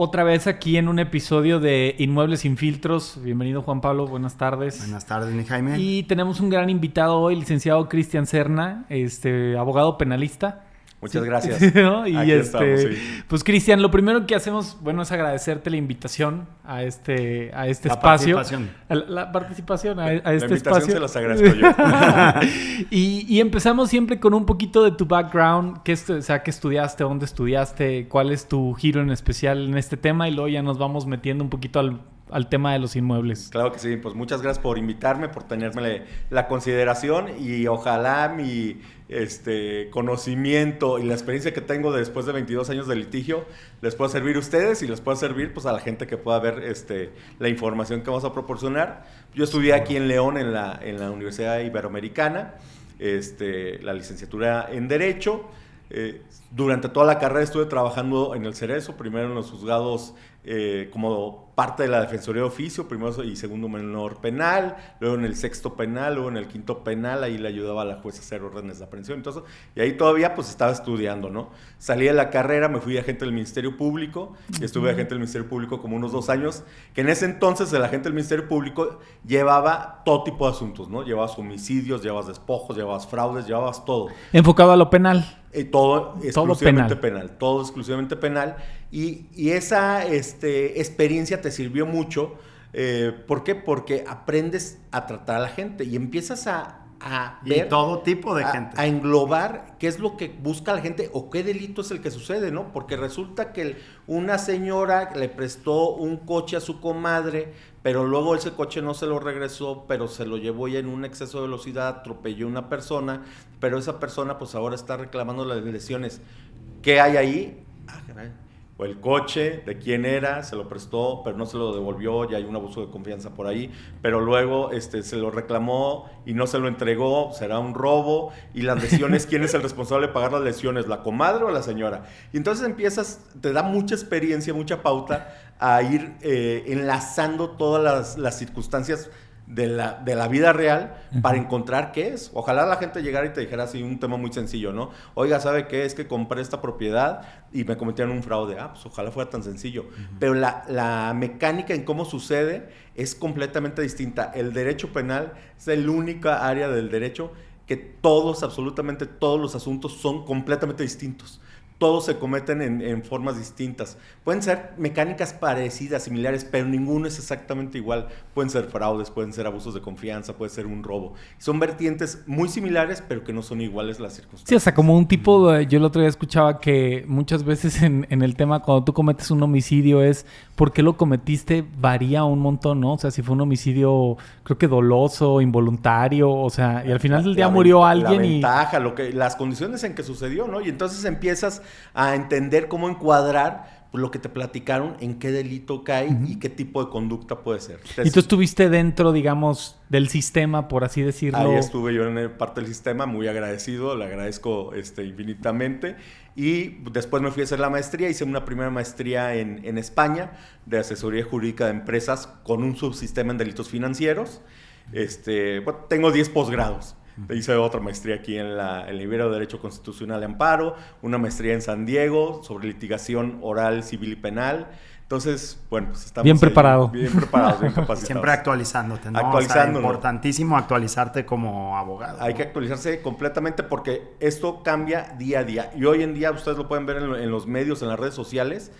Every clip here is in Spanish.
Otra vez aquí en un episodio de Inmuebles sin Filtros. Bienvenido, Juan Pablo. Buenas tardes. Buenas tardes, mi Jaime. Y tenemos un gran invitado hoy, licenciado Cristian Serna, abogado penalista. Muchas gracias. ¿No? Y aquí estamos, sí. Pues, Cristian, lo primero que hacemos, es agradecerte la invitación a este espacio. La participación a este invitación espacio. Se las agradezco yo. y empezamos siempre con un poquito de tu background. ¿Qué estudiaste? ¿Dónde estudiaste? ¿Cuál es tu giro en especial en este tema? Y luego ya nos vamos metiendo un poquito al tema de los inmuebles. Claro que sí, pues muchas gracias por invitarme, por tenerme la consideración y ojalá mi conocimiento y la experiencia que tengo después de 22 años de litigio les pueda servir a ustedes y les pueda servir pues a la gente que pueda ver la información que vamos a proporcionar. Yo estudié aquí en León en la Universidad Iberoamericana, la licenciatura en Derecho. Durante toda la carrera estuve trabajando en el Cerezo, primero en los juzgados como parte de la Defensoría de Oficio, primero y segundo menor penal, luego en el sexto penal, luego en el quinto penal, ahí le ayudaba a la jueza a hacer órdenes de aprehensión, entonces, y ahí todavía pues estaba estudiando, ¿no? Salí de la carrera, me fui agente del Ministerio Público, y estuve agente del Ministerio Público como unos 2 años, que en ese entonces el agente del Ministerio Público llevaba todo tipo de asuntos, ¿no? Llevabas homicidios, llevabas despojos, llevabas fraudes, llevabas todo. Enfocado a lo penal. Todo exclusivamente penal. Todo exclusivamente penal. Y esa experiencia te sirvió mucho. ¿Por qué? Porque aprendes a tratar a la gente y empiezas a ver... Y todo tipo de gente. A englobar qué es lo que busca la gente o qué delito es el que sucede, ¿no? Porque resulta que una señora le prestó un coche a su comadre, pero luego ese coche no se lo regresó, pero se lo llevó ya en un exceso de velocidad, atropelló a una persona, pero esa persona pues ahora está reclamando las lesiones. ¿Qué hay ahí? Caray. O el coche, de quién era, se lo prestó, pero no se lo devolvió, ya hay un abuso de confianza por ahí, pero luego se lo reclamó y no se lo entregó, será un robo, y las lesiones, ¿quién es el responsable de pagar las lesiones? ¿La comadre o la señora? Y entonces te da mucha experiencia, mucha pauta a ir enlazando todas las circunstancias de la vida real para encontrar qué es. Ojalá la gente llegara y te dijera así un tema muy sencillo, ¿no? Oiga, ¿sabe qué? Es que compré esta propiedad y me cometieron un fraude. Pues ojalá fuera tan sencillo. Pero la mecánica en cómo sucede es completamente distinta. El derecho penal es la única área del derecho que absolutamente todos los asuntos son completamente distintos. Todos se cometen en formas distintas. Pueden ser mecánicas parecidas, similares, pero ninguno es exactamente igual. Pueden ser fraudes, pueden ser abusos de confianza, puede ser un robo. Son vertientes muy similares, pero que no son iguales las circunstancias. Sí, o sea, como un tipo yo el otro día escuchaba que muchas veces en el tema cuando tú cometes un homicidio es por qué lo cometiste varía un montón, ¿no? O sea, si fue un homicidio, creo que doloso, involuntario, o sea, y al final del día murió alguien y... La ventaja, las condiciones en que sucedió, ¿no? Y entonces empiezas a entender cómo encuadrar lo que te platicaron, en qué delito cae y qué tipo de conducta puede ser. Y tú estuviste dentro, digamos, del sistema, por así decirlo. Ahí estuve yo en parte del sistema, muy agradecido, le agradezco infinitamente. Y después me fui a hacer la maestría, hice una primera maestría en España de asesoría jurídica de empresas con un subsistema en delitos financieros. Tengo 10 posgrados. Hice otra maestría aquí en la Ibero de Derecho Constitucional y Amparo, una maestría en San Diego sobre litigación oral, civil y penal. Entonces, pues estamos bien preparados, bien capacitados. Siempre actualizándote, ¿no? Actualizándonos. O sea, importantísimo actualizarte como abogado. Hay que actualizarse completamente porque esto cambia día a día. Y hoy en día, ustedes lo pueden ver en los medios, en las redes sociales,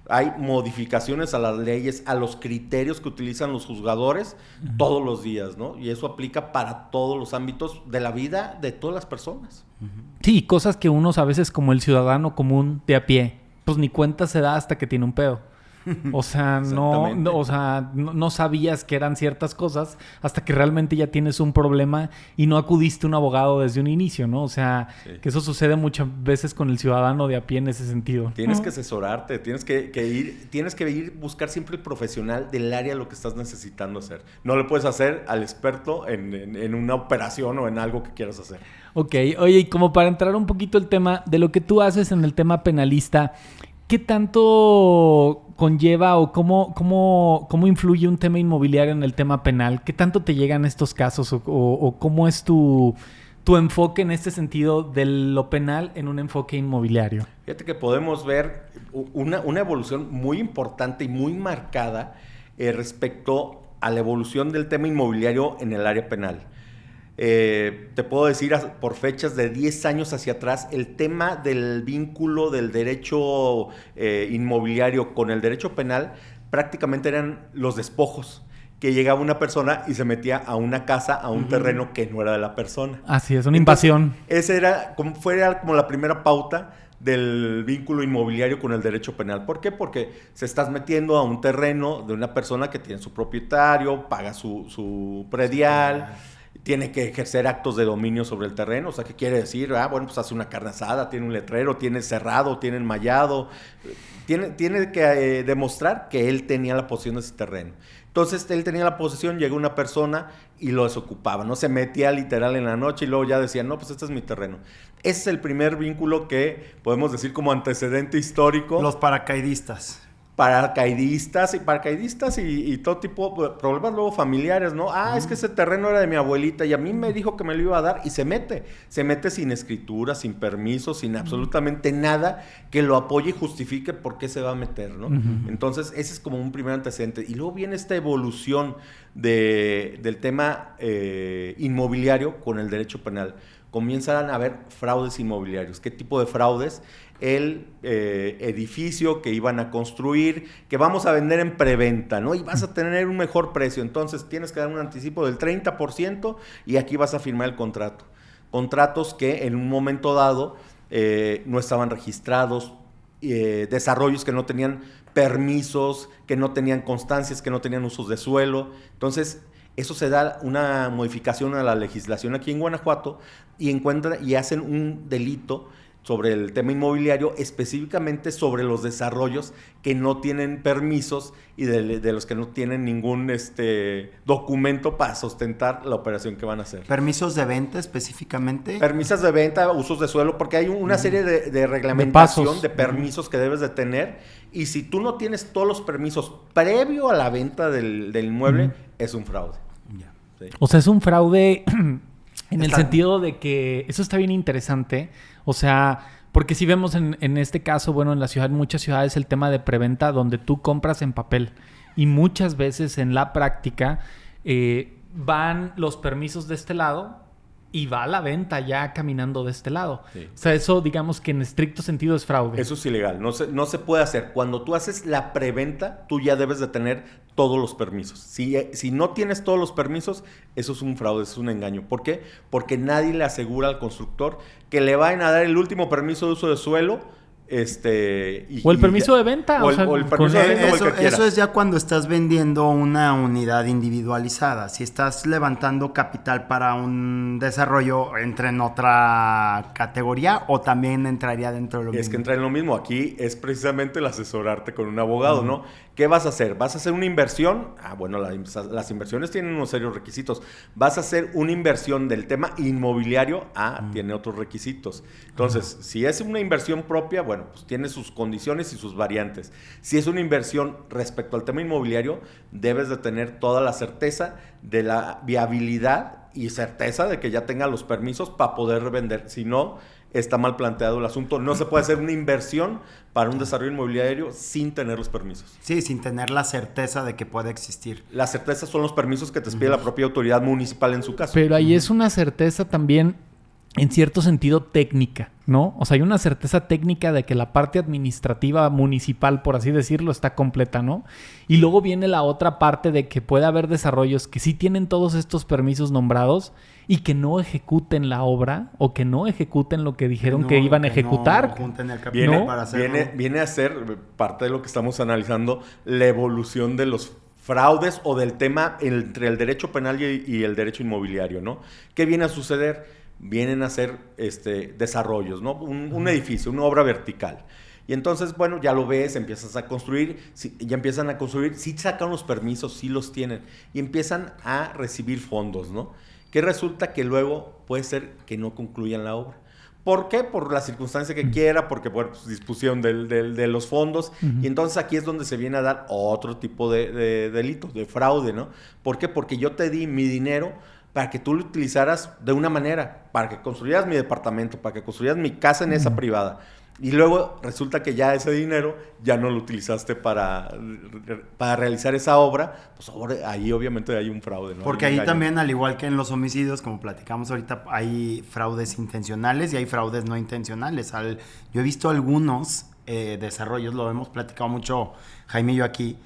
hay modificaciones a las leyes, a los criterios que utilizan los juzgadores todos los días, ¿no? Y eso aplica para todos los ámbitos de la vida de todas las personas. Sí, cosas que uno a veces como el ciudadano común de a pie, pues ni cuenta se da hasta que tiene un pedo. O sea, no sabías que eran ciertas cosas hasta que realmente ya tienes un problema y no acudiste a un abogado desde un inicio, ¿no? O sea, que eso sucede muchas veces con el ciudadano de a pie en ese sentido. Tienes que asesorarte, tienes que ir buscar siempre el profesional del área lo que estás necesitando hacer. No le puedes hacer al experto en una operación o en algo que quieras hacer. Ok, oye, y como para entrar un poquito el tema de lo que tú haces en el tema penalista, ¿qué tanto conlleva o cómo influye un tema inmobiliario en el tema penal? ¿Qué tanto te llegan estos casos o cómo es tu enfoque en este sentido de lo penal en un enfoque inmobiliario? Fíjate que podemos ver una evolución muy importante y muy marcada respecto a la evolución del tema inmobiliario en el área penal. Te puedo decir por fechas de 10 años hacia atrás, el tema del vínculo del derecho inmobiliario con el derecho penal prácticamente eran los despojos, que llegaba una persona y se metía a una casa, a un terreno que no era de la persona. Así es, una invasión. Esa era como la primera pauta del vínculo inmobiliario con el derecho penal. ¿Por qué? Porque se estás metiendo a un terreno de una persona que tiene su propietario, paga su predial, tiene que ejercer actos de dominio sobre el terreno. O sea, ¿qué quiere decir? Bueno, pues hace una carne asada, tiene un letrero, tiene cerrado, tiene enmallado. Tiene que demostrar que él tenía la posesión de ese terreno. Entonces, él tenía la posesión, llegó una persona y lo desocupaba, ¿no? Se metía literal en la noche y luego ya decía, no, pues este es mi terreno. Ese es el primer vínculo que podemos decir como antecedente histórico. Los paracaidistas. Paracaidistas y todo tipo de problemas luego familiares, ¿no? Es que ese terreno era de mi abuelita y a mí me dijo que me lo iba a dar y se mete sin escritura, sin permiso, sin absolutamente nada que lo apoye y justifique por qué se va a meter, ¿no? Entonces ese es como un primer antecedente y luego viene esta evolución del tema inmobiliario con el derecho penal. Comienzan a haber fraudes inmobiliarios. ¿Qué tipo de fraudes? El edificio que iban a construir, que vamos a vender en preventa, ¿no? Y vas a tener un mejor precio. Entonces tienes que dar un anticipo del 30% y aquí vas a firmar el contrato. Contratos que en un momento dado no estaban registrados, desarrollos que no tenían permisos, que no tenían constancias, que no tenían usos de suelo. Entonces, eso se da una modificación a la legislación aquí en Guanajuato y hacen un delito sobre el tema inmobiliario, específicamente sobre los desarrollos que no tienen permisos y de los que no tienen ningún documento para sustentar la operación que van a hacer. ¿Permisos de venta específicamente? Permisos de venta, usos de suelo, porque hay una serie de reglamentación, de permisos que debes de tener, y si tú no tienes todos los permisos previo a la venta del inmueble, es un fraude. Sí. O sea, es un fraude en el sentido de que eso está bien interesante. O sea, porque si vemos en este caso, bueno, en la ciudad, en muchas ciudades, el tema de preventa donde tú compras en papel y muchas veces en la práctica van los permisos de este lado y va a la venta ya caminando de este lado. Sí. O sea, eso digamos que en estricto sentido es fraude. Eso es ilegal, no se puede hacer. Cuando tú haces la preventa, tú ya debes de tener todos los permisos. Si no tienes todos los permisos, eso es un fraude, es un engaño. ¿Por qué? Porque nadie le asegura al constructor que le vayan a dar el último permiso de uso de suelo. O el permiso de venta. O el permiso de venta, o el que quieras. Eso es ya cuando estás vendiendo una unidad individualizada. Si estás levantando capital para un desarrollo, ¿entra en otra categoría o también entraría dentro de lo mismo? Es que entra en lo mismo. Aquí es precisamente el asesorarte con un abogado, ¿no? ¿Qué vas a hacer? ¿Vas a hacer una inversión? Bueno, las inversiones tienen unos serios requisitos. ¿Vas a hacer una inversión del tema inmobiliario? Tiene otros requisitos. Entonces, si es una inversión propia, bueno, pues tiene sus condiciones y sus variantes. Si es una inversión respecto al tema inmobiliario, debes de tener toda la certeza de la viabilidad y certeza de que ya tenga los permisos para poder vender. Si no, está mal planteado el asunto. No se puede hacer una inversión para un desarrollo inmobiliario sin tener los permisos. Sí, sin tener la certeza de que puede existir. La certeza son los permisos que te pide la propia autoridad municipal en su caso. Pero ahí es una certeza también en cierto sentido técnica, ¿no? O sea, hay una certeza técnica de que la parte administrativa municipal, por así decirlo, está completa, ¿no? Y luego viene la otra parte de que puede haber desarrollos que sí tienen todos estos permisos nombrados y que no ejecuten la obra o que no ejecuten lo que dijeron que iban a ejecutar. No junten el capital para hacerlo. Viene a ser parte de lo que estamos analizando, la evolución de los fraudes o del tema entre el derecho penal y el derecho inmobiliario, ¿no? ¿Qué viene a suceder? Vienen a ser desarrollos, ¿no? Un edificio, una obra vertical. Y entonces, bueno, ya lo ves, empiezas a construir, ya empiezan a construir, sí sacan los permisos, sí los tienen, y empiezan a recibir fondos, ¿no? Que resulta que luego puede ser que no concluyan la obra. ¿Por qué? Por la circunstancia que quiera, porque por disposición de los fondos. Y entonces aquí es donde se viene a dar otro tipo de delito, de fraude, ¿no? ¿Por qué? Porque yo te di mi dinero para que tú lo utilizaras de una manera, para que construyeras mi departamento, para que construyeras mi casa en esa privada. Y luego resulta que ya ese dinero ya no lo utilizaste para realizar esa obra, pues ahora ahí obviamente hay un fraude, ¿no? Porque ahí también, al igual que en los homicidios, como platicamos ahorita, hay fraudes intencionales y hay fraudes no intencionales. Yo he visto algunos desarrollos, lo hemos platicado mucho Jaime y yo aquí,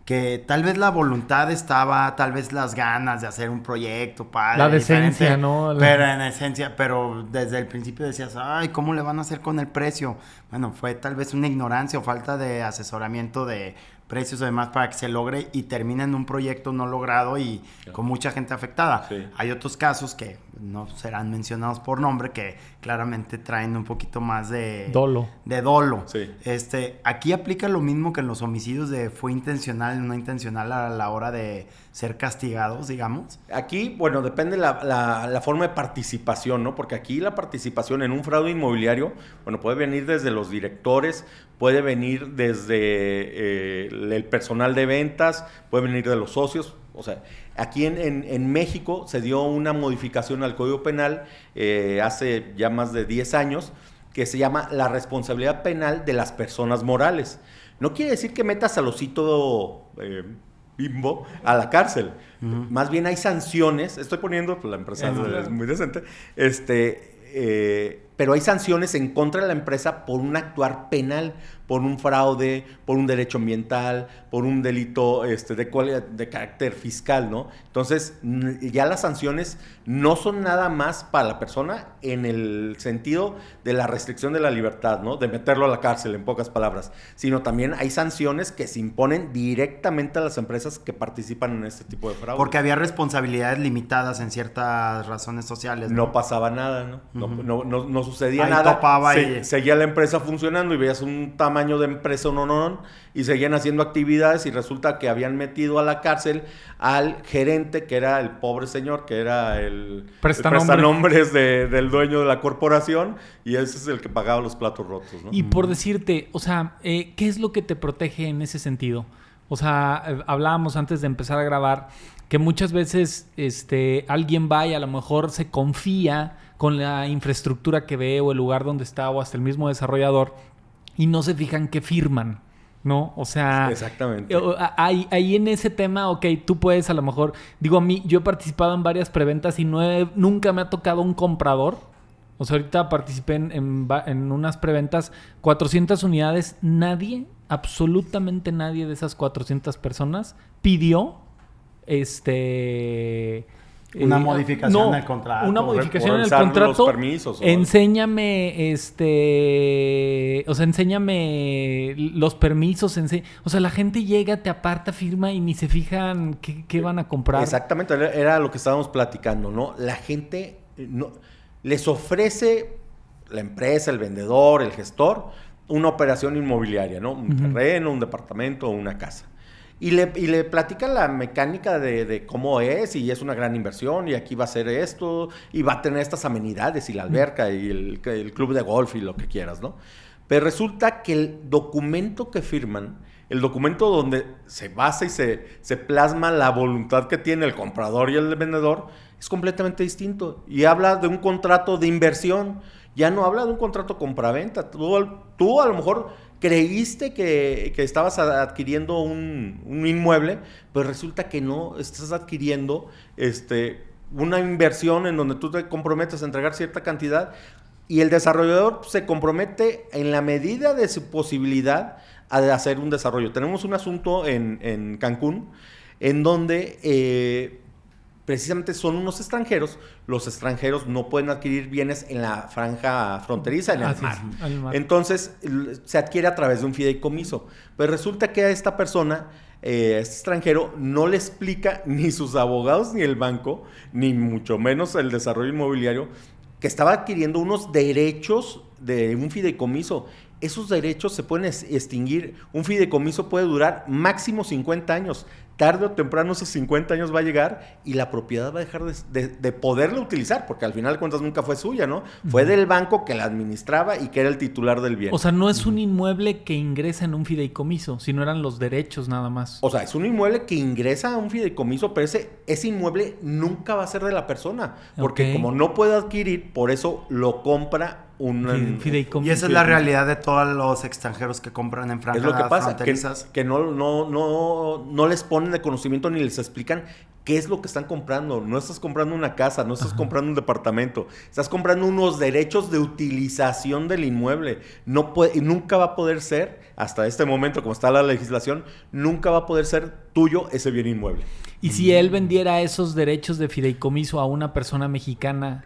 que tal vez la voluntad estaba, tal vez las ganas de hacer un proyecto padre, la decencia, ¿no? Pero en esencia, pero desde el principio decías, ay, ¿cómo le van a hacer con el precio? Bueno, fue tal vez una ignorancia o falta de asesoramiento de precios y demás para que se logre y termine en un proyecto no logrado y con mucha gente afectada. Sí. Hay otros casos que no serán mencionados por nombre que claramente traen un poquito más de dolo. Sí. Aquí aplica lo mismo que en los homicidios de fue intencional y no intencional a la hora de ser castigados, digamos. Aquí, bueno, depende la forma de participación, ¿no? Porque aquí la participación en un fraude inmobiliario, bueno, puede venir desde los directores, puede venir desde el personal de ventas, puede venir de los socios. O sea, aquí en México se dio una modificación al Código Penal hace ya más de 10 años que se llama la responsabilidad penal de las personas morales. No quiere decir que metas al osito Bimbo a la cárcel. Uh-huh. Más bien hay sanciones. Estoy poniendo, pues la empresa es muy decente. Pero hay sanciones en contra de la empresa por un actuar penal, por un fraude, por un derecho ambiental, por un delito de carácter fiscal, ¿no? Entonces, ya las sanciones no son nada más para la persona en el sentido de la restricción de la libertad, ¿no? De meterlo a la cárcel, en pocas palabras, sino también hay sanciones que se imponen directamente a las empresas que participan en este tipo de fraude. Porque había responsabilidades limitadas en ciertas razones sociales, ¿no? No pasaba nada, ¿no? Uh-huh. No sucedía ahí nada. Topaba seguía la empresa funcionando y veías un tamaño de empresa y seguían haciendo actividades y resulta que habían metido a la cárcel al gerente, que era el pobre señor, que era el prestanombres del dueño de la corporación, y ese es el que pagaba los platos rotos, ¿no? Y por decirte, o sea, ¿qué es lo que te protege en ese sentido? O sea, hablábamos antes de empezar a grabar que muchas veces alguien va y a lo mejor se confía con la infraestructura que ve o el lugar donde está o hasta el mismo desarrollador y no se fijan qué firman, ¿no? O sea... Exactamente. Ahí en ese tema, ok, tú puedes a lo mejor... Digo, a mí, yo he participado en varias preventas y nunca me ha tocado un comprador. O sea, ahorita participé en unas preventas, 400 unidades, absolutamente nadie de esas 400 personas pidió una modificación al contrato. Una modificación en el contrato. Los permisos, enséñame, o sea, enséñame los permisos. O sea, la gente llega, te aparta, firma y ni se fijan qué van a comprar. Exactamente, era lo que estábamos platicando, ¿no? La gente les ofrece la empresa, el vendedor, el gestor, una operación inmobiliaria, ¿no? Un terreno, un departamento o una casa. Y le platica la mecánica de cómo es, y es una gran inversión, y aquí va a ser esto, y va a tener estas amenidades, y la alberca, y el club de golf, y lo que quieras, ¿no? Pero resulta que el documento que firman, el documento donde se basa y se plasma la voluntad que tiene el comprador y el vendedor, es completamente distinto. Y habla de un contrato de inversión, ya no habla de un contrato compraventa. Tú a lo mejor creíste que estabas adquiriendo un inmueble, pero resulta que no, estás adquiriendo una inversión en donde tú te comprometes a entregar cierta cantidad y el desarrollador se compromete en la medida de su posibilidad a hacer un desarrollo. Tenemos un asunto en Cancún en donde precisamente son unos extranjeros. Los extranjeros no pueden adquirir bienes en la franja fronteriza, en el mar. Entonces, se adquiere a través de un fideicomiso. Pero resulta que a esta persona, este extranjero, no le explica ni sus abogados ni el banco, ni mucho menos el desarrollo inmobiliario, que estaba adquiriendo unos derechos de un fideicomiso. Esos derechos se pueden extinguir. Un fideicomiso puede durar máximo 50 años. tarde o temprano esos 50 años va a llegar y la propiedad va a dejar de poderla utilizar, porque al final de cuentas nunca fue suya, ¿no? Fue del banco que la administraba y que era el titular del bien. O sea, no es un inmueble que ingresa en un fideicomiso, sino eran los derechos nada más. O sea, es un inmueble que ingresa a un fideicomiso, pero ese inmueble nunca va a ser de la persona, porque como no puede adquirir, por eso lo compra un fideicomiso. Y esa es la realidad de todos los extranjeros que compran en franjas fronterizas. Es lo que pasa, fronterizas. que no les ponen de conocimiento ni les explican qué es lo que están comprando. No estás comprando una casa, no estás comprando un departamento, estás comprando unos derechos de utilización del inmueble. Nunca va a poder ser, hasta este momento, como está la legislación, nunca va a poder ser tuyo ese bien inmueble. Y si él vendiera esos derechos de fideicomiso a una persona mexicana,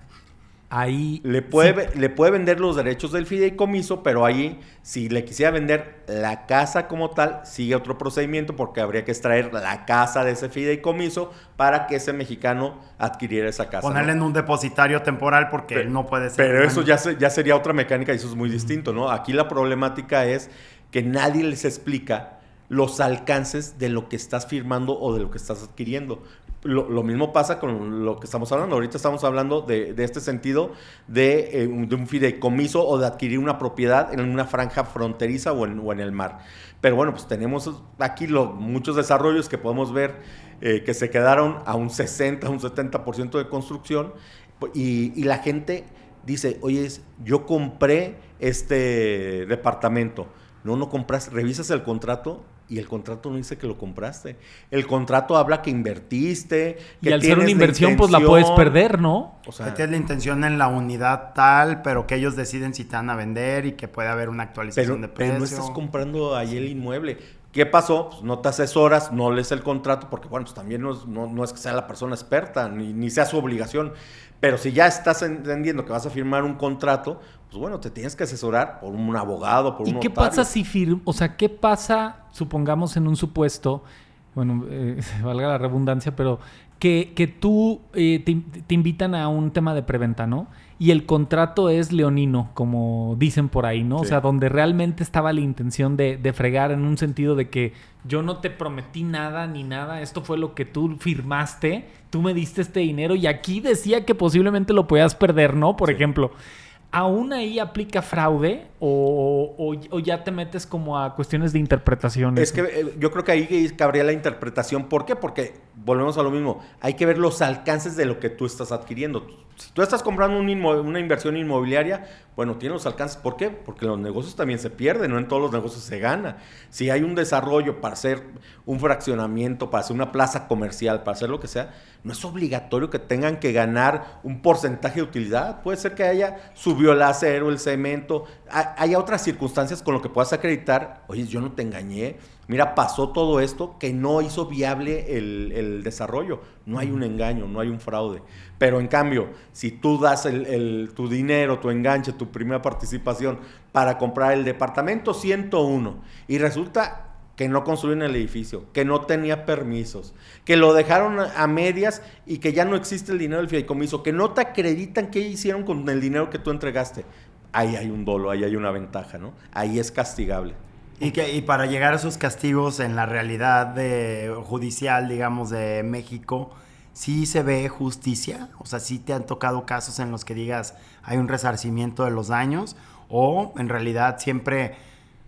ahí le puede vender los derechos del fideicomiso, pero ahí, si le quisiera vender la casa como tal, sigue otro procedimiento porque habría que extraer la casa de ese fideicomiso para que ese mexicano adquiriera esa casa. Ponerle en un depositario temporal porque él no puede ser. Pero eso ya sería otra mecánica y eso es muy distinto, ¿no? Aquí la problemática es que nadie les explica los alcances de lo que estás firmando o de lo que estás adquiriendo. Lo mismo pasa con lo que estamos hablando. Ahorita estamos hablando de este sentido de un fideicomiso o de adquirir una propiedad en una franja fronteriza o en el mar. Pero bueno, pues tenemos aquí muchos desarrollos que podemos ver que se quedaron a un 60, un 70% de construcción y la gente dice, oye, yo compré este departamento. No compras, revisas el contrato y el contrato no dice que lo compraste. El contrato habla que invertiste, que y al ser una inversión, pues la puedes perder, ¿no? O sea, que tienes la intención en la unidad tal, pero que ellos deciden si te van a vender y que puede haber una actualización de precio. Pero no estás comprando ahí el inmueble. ¿Qué pasó? Pues no te asesoras, no lees el contrato, porque bueno, pues también no es que sea la persona experta, ni sea su obligación. Pero si ya estás entendiendo que vas a firmar un contrato, pues bueno, te tienes que asesorar por un abogado, por un notario. ¿Y qué pasa si qué pasa, supongamos en un supuesto, bueno, valga la redundancia, pero que tú te invitan a un tema de preventa, ¿no? Y el contrato es leonino, como dicen por ahí, ¿no? Sí. O sea, donde realmente estaba la intención de fregar en un sentido de que yo no te prometí nada ni nada, esto fue lo que tú firmaste, tú me diste este dinero y aquí decía que posiblemente lo podías perder, ¿no? Por ejemplo, ¿aún ahí aplica fraude o ya te metes como a cuestiones de interpretación? Es que yo creo que ahí cabría la interpretación. ¿Por qué? Porque volvemos a lo mismo. Hay que ver los alcances de lo que tú estás adquiriendo. Si tú estás comprando una inversión inmobiliaria, bueno, tiene los alcances. ¿Por qué? Porque los negocios también se pierden, no en todos los negocios se gana. Si hay un desarrollo para hacer un fraccionamiento, para hacer una plaza comercial, para hacer lo que sea, no es obligatorio que tengan que ganar un porcentaje de utilidad. Puede ser que subió el acero, el cemento, haya otras circunstancias con lo que puedas acreditar, oye, yo no te engañé, mira, pasó todo esto que no hizo viable el desarrollo. No hay un engaño, no hay un fraude. Pero en cambio, si tú das tu dinero, tu enganche, tu primera participación para comprar el departamento 101 y resulta que no construyen el edificio, que no tenía permisos, que lo dejaron a medias y que ya no existe el dinero del fideicomiso, que no te acreditan qué hicieron con el dinero que tú entregaste, ahí hay un dolo, ahí hay una ventaja, ¿no? Ahí es castigable. Y para llegar a esos castigos en la realidad judicial, digamos, de México, ¿sí se ve justicia? O sea, ¿sí te han tocado casos en los que digas hay un resarcimiento de los daños? ¿O en realidad siempre,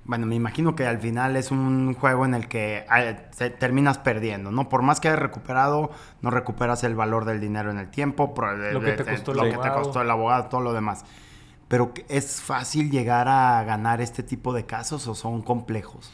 bueno, me imagino que al final es un juego en el que terminas perdiendo, ¿no? Por más que hayas recuperado, no recuperas el valor del dinero en el tiempo, lo que te costó el abogado, todo lo demás. ¿Pero es fácil llegar a ganar este tipo de casos o son complejos?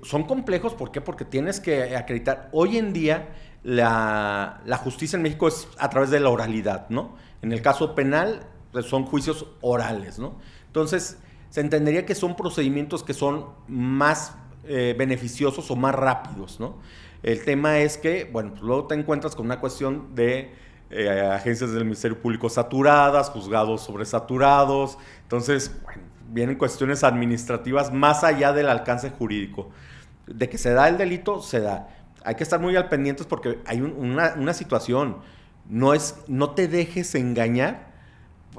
Son complejos, ¿por qué? Porque tienes que acreditar. Hoy en día la justicia en México es a través de la oralidad, ¿no? En el caso penal pues son juicios orales, ¿no? Entonces se entendería que son procedimientos que son más beneficiosos o más rápidos, ¿no? El tema es que, bueno, pues luego te encuentras con una cuestión de agencias del Ministerio Público saturadas, juzgados sobresaturados. Entonces, bueno, vienen cuestiones administrativas más allá del alcance jurídico. De que se da el delito, se da. Hay que estar muy al pendientes porque hay una situación. No te dejes engañar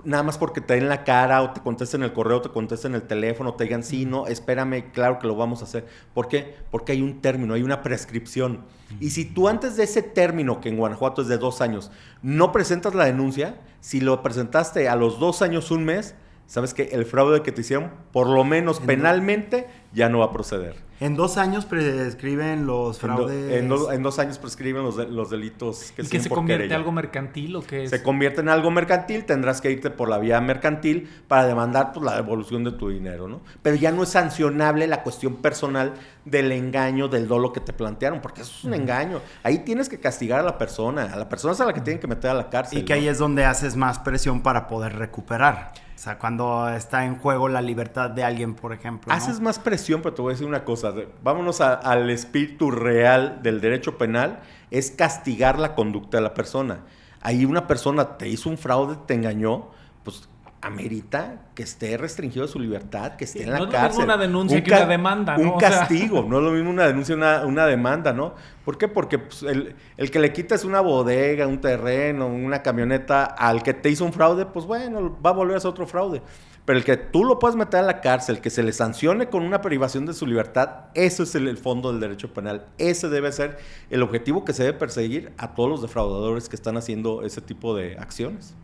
nada más porque te den la cara o te contesten el correo, te contesten el teléfono, te digan, sí, no, espérame, claro que lo vamos a hacer. ¿Por qué? Porque hay un término, hay una prescripción. Y si tú antes de ese término, que en Guanajuato es de 2 años, no presentas la denuncia, si lo presentaste a los 2 años, 1 mes, sabes que el fraude que te hicieron, por lo menos penalmente, ya no va a proceder. En 2 años prescriben los fraudes. En 2 años prescriben los delitos que se convierte en algo mercantil o qué es. Se convierte en algo mercantil, tendrás que irte por la vía mercantil para demandar pues, la devolución de tu dinero, ¿no? Pero ya no es sancionable la cuestión personal del engaño, del dolo que te plantearon, porque eso es un engaño. Ahí tienes que castigar a la persona es a la que tienen que meter a la cárcel. Y que ahí es donde haces más presión para poder recuperar. O sea, cuando está en juego la libertad de alguien, por ejemplo, ¿no? Haces más presión, pero te voy a decir una cosa. Vámonos al espíritu real del derecho penal, es castigar la conducta de la persona. Ahí una persona te hizo un fraude, te engañó, pues amerita que esté restringido de su libertad, que esté en la cárcel. No es lo mismo una denuncia que una demanda, ¿no? Un castigo, no es lo mismo una denuncia una demanda, ¿no? ¿Por qué? Porque pues, el que le quitas una bodega, un terreno, una camioneta al que te hizo un fraude, pues bueno, va a volver a ser otro fraude. Pero el que tú lo puedes meter a la cárcel, que se le sancione con una privación de su libertad, eso es el fondo del derecho penal. Ese debe ser el objetivo que se debe perseguir a todos los defraudadores que están haciendo ese tipo de acciones.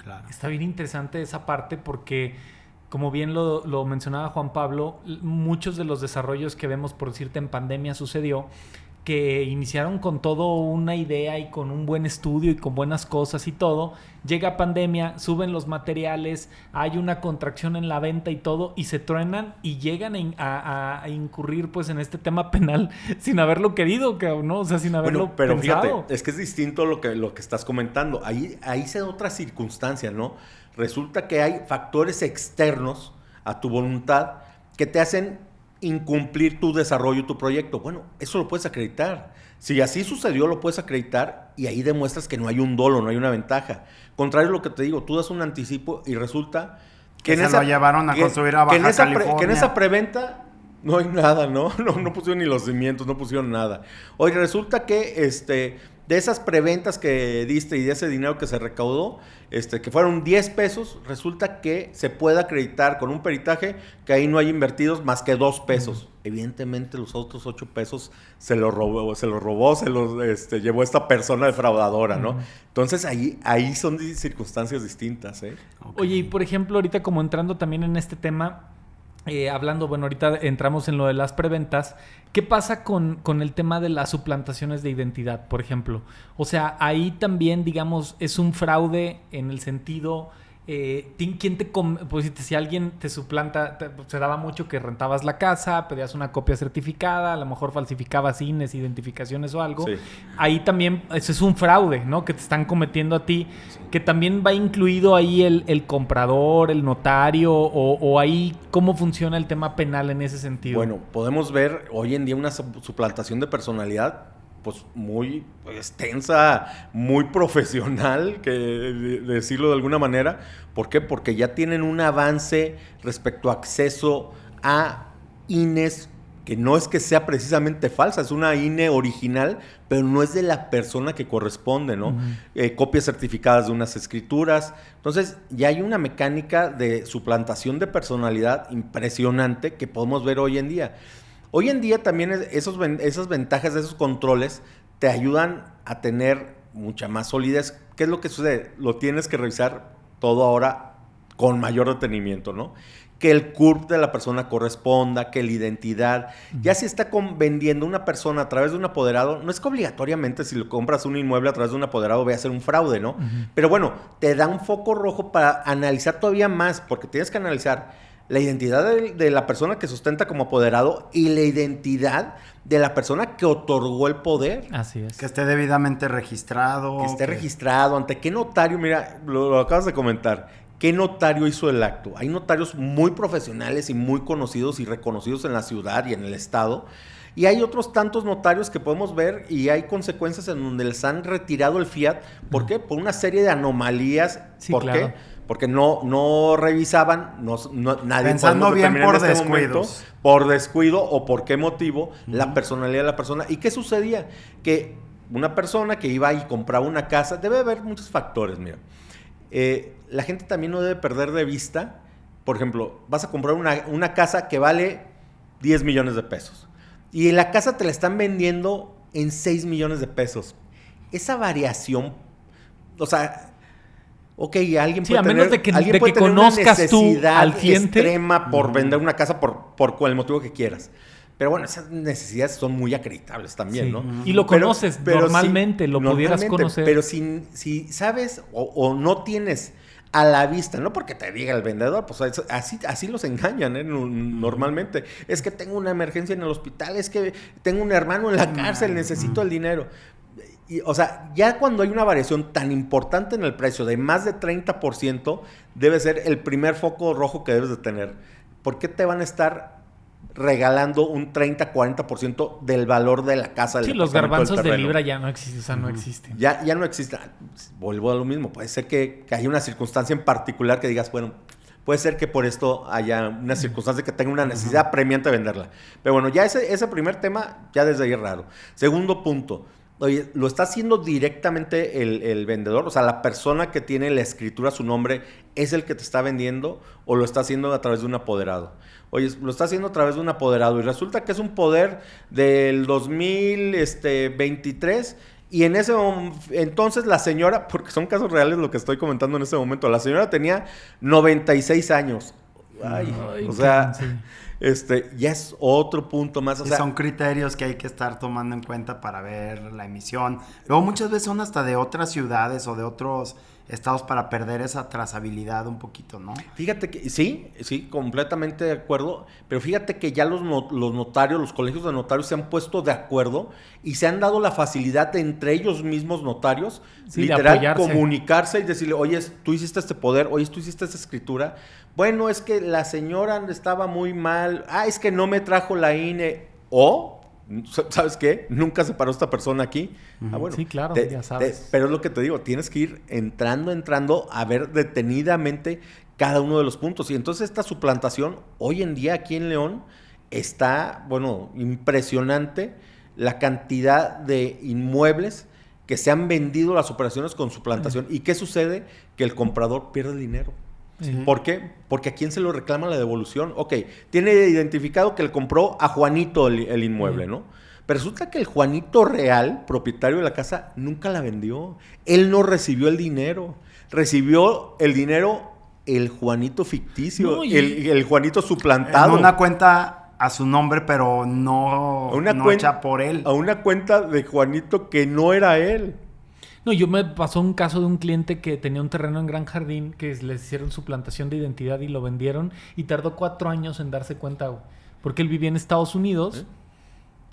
Claro. Está bien interesante esa parte porque, como bien lo mencionaba Juan Pablo, muchos de los desarrollos que vemos, por decirte, en pandemia sucedió que iniciaron con todo una idea y con un buen estudio y con buenas cosas y todo. Llega pandemia, suben los materiales, hay una contracción en la venta y todo, y se truenan y llegan a incurrir pues en este tema penal sin haberlo querido, ¿no? O sea, sin haberlo pero pensado. Fíjate, es que es distinto lo que estás comentando. Ahí se da otra circunstancia, ¿no? Resulta que hay factores externos a tu voluntad que te hacen incumplir tu desarrollo, tu proyecto. Bueno, eso lo puedes acreditar. Si así sucedió, lo puedes acreditar y ahí demuestras que no hay un dolo, no hay una ventaja. Contrario a lo que te digo, tú das un anticipo y resulta que en esa, lo llevaron a construir a Baja California. Que en esa preventa no hay nada, ¿no? No pusieron ni los cimientos, no pusieron nada. Oye, resulta que de esas preventas que diste y de ese dinero que se recaudó, que fueron 10 pesos, resulta que se puede acreditar con un peritaje que ahí no hay invertidos más que 2 pesos. Evidentemente los otros 8 pesos se los llevó esta persona defraudadora, ¿no? Entonces ahí son circunstancias distintas, ¿eh? Okay. Oye, y por ejemplo, ahorita como entrando también en este tema, hablando, bueno, ahorita entramos en lo de las preventas. ¿Qué pasa con el tema de las suplantaciones de identidad, por ejemplo? O sea, ahí también, digamos, es un fraude en el sentido... ¿quién pues si alguien te suplanta, se daba mucho que rentabas la casa, pedías una copia certificada, a lo mejor falsificabas INES, identificaciones o algo. Sí. Ahí también, eso es un fraude, ¿no? Que te están cometiendo a ti, sí. Que también va incluido ahí el comprador, el notario, o ahí, ¿cómo funciona el tema penal en ese sentido? Bueno, podemos ver hoy en día una suplantación de personalidad pues muy extensa, muy profesional, que decirlo de alguna manera. ¿Por qué? Porque ya tienen un avance respecto a acceso a INES, que no es que sea precisamente falsa, es una INE original, pero no es de la persona que corresponde, ¿no? Uh-huh. Copias certificadas de unas escrituras. Entonces, ya hay una mecánica de suplantación de personalidad impresionante que podemos ver hoy en día. Hoy en día también esas ventajas de esos controles te ayudan a tener mucha más solidez. ¿Qué es lo que sucede? Lo tienes que revisar todo ahora con mayor detenimiento, ¿no? Que el CURP de la persona corresponda, que la identidad. Ya si está vendiendo una persona a través de un apoderado, no es que obligatoriamente si lo compras un inmueble a través de un apoderado vaya a ser un fraude, ¿no? Uh-huh. Pero bueno, te da un foco rojo para analizar todavía más, porque tienes que analizar la identidad de la persona que sustenta como apoderado y la identidad de la persona que otorgó el poder. Así es. Que esté debidamente registrado. Que esté registrado. ¿Ante qué notario? Mira, lo acabas de comentar. ¿Qué notario hizo el acto? Hay notarios muy profesionales y muy conocidos y reconocidos en la ciudad y en el estado. Y hay otros tantos notarios que podemos ver y hay consecuencias en donde les han retirado el fiat. ¿Por qué? Por una serie de anomalías. Sí, ¿Por claro. qué? Porque no revisaban, nadie pensando bien por descuidos. Por descuido o por qué motivo, la personalidad de la persona. ¿Y qué sucedía? Que una persona que iba y compraba una casa, debe haber muchos factores, mira. la gente también no debe perder de vista, por ejemplo, vas a comprar una casa que vale 10 millones de pesos y la casa te la están vendiendo en 6 millones de pesos. Esa variación, o sea, ok, alguien puede a menos de que tener conozcas una tú necesidad al cliente extrema por vender una casa por el motivo que quieras. Pero bueno, esas necesidades son muy acreditables también, ¿no? Y lo conoces normalmente, lo pudieras conocer. Pero si sabes o no tienes a la vista, no porque te diga el vendedor, pues así los engañan, ¿eh? Normalmente. Es que tengo una emergencia en el hospital, es que tengo un hermano en la cárcel, necesito el dinero. Y, o sea, ya cuando hay una variación tan importante en el precio de más de 30%, debe ser el primer foco rojo que debes de tener. ¿Por qué te van a estar regalando un 30-40% del valor de la casa? Sí, los garbanzos de libra ya no existen, o sea, no existen. Ya no existen. Vuelvo a lo mismo. Puede ser que haya una circunstancia en particular que digas, bueno, puede ser que por esto haya una circunstancia que tenga una necesidad premiante de venderla. Pero bueno, ya ese primer tema, ya desde ahí es raro. Segundo punto. Oye, ¿lo está haciendo directamente el vendedor? O sea, ¿la persona que tiene la escritura a su nombre es el que te está vendiendo o lo está haciendo a través de un apoderado? Oye, lo está haciendo a través de un apoderado y resulta que es un poder del 2023 y en ese entonces la señora, porque son casos reales lo que estoy comentando en este momento, la señora tenía 96 años. Ay, o sea... Sí. Ya es otro punto más. O sea, son criterios que hay que estar tomando en cuenta para ver la emisión. Luego muchas veces son hasta de otras ciudades o de otros estados para perder esa trazabilidad un poquito, ¿no? Fíjate que sí, completamente de acuerdo, pero fíjate que ya los notarios, los colegios de notarios se han puesto de acuerdo y se han dado la facilidad de entre ellos mismos notarios, literal, comunicarse y decirle, oye, tú hiciste este poder, oye, tú hiciste esta escritura. Bueno, es que la señora estaba muy mal. Es que no me trajo la INE. O, ¿sabes qué? Nunca se paró esta persona aquí. Bueno, sí, claro, ya sabes. Pero es lo que te digo, tienes que ir entrando a ver detenidamente cada uno de los puntos. Y entonces esta suplantación, hoy en día aquí en León, está, bueno, impresionante la cantidad de inmuebles que se han vendido las operaciones con suplantación. ¿Y qué sucede? Que el comprador pierde el dinero. Sí. ¿Por qué? Porque ¿a quién se lo reclama la devolución? Ok, tiene identificado que le compró a Juanito el inmueble, ¿no? Pero resulta que el Juanito real, propietario de la casa, nunca la vendió. Él no recibió el dinero. Recibió el dinero el Juanito ficticio, el Juanito suplantado. En una cuenta a su nombre, pero no hecha por él. A una cuenta de Juanito que no era él. No, yo me pasó un caso de un cliente que tenía un terreno en Gran Jardín que les hicieron suplantación de identidad y lo vendieron y tardó 4 años en darse cuenta, porque él vivía en Estados Unidos.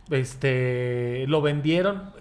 Lo vendieron,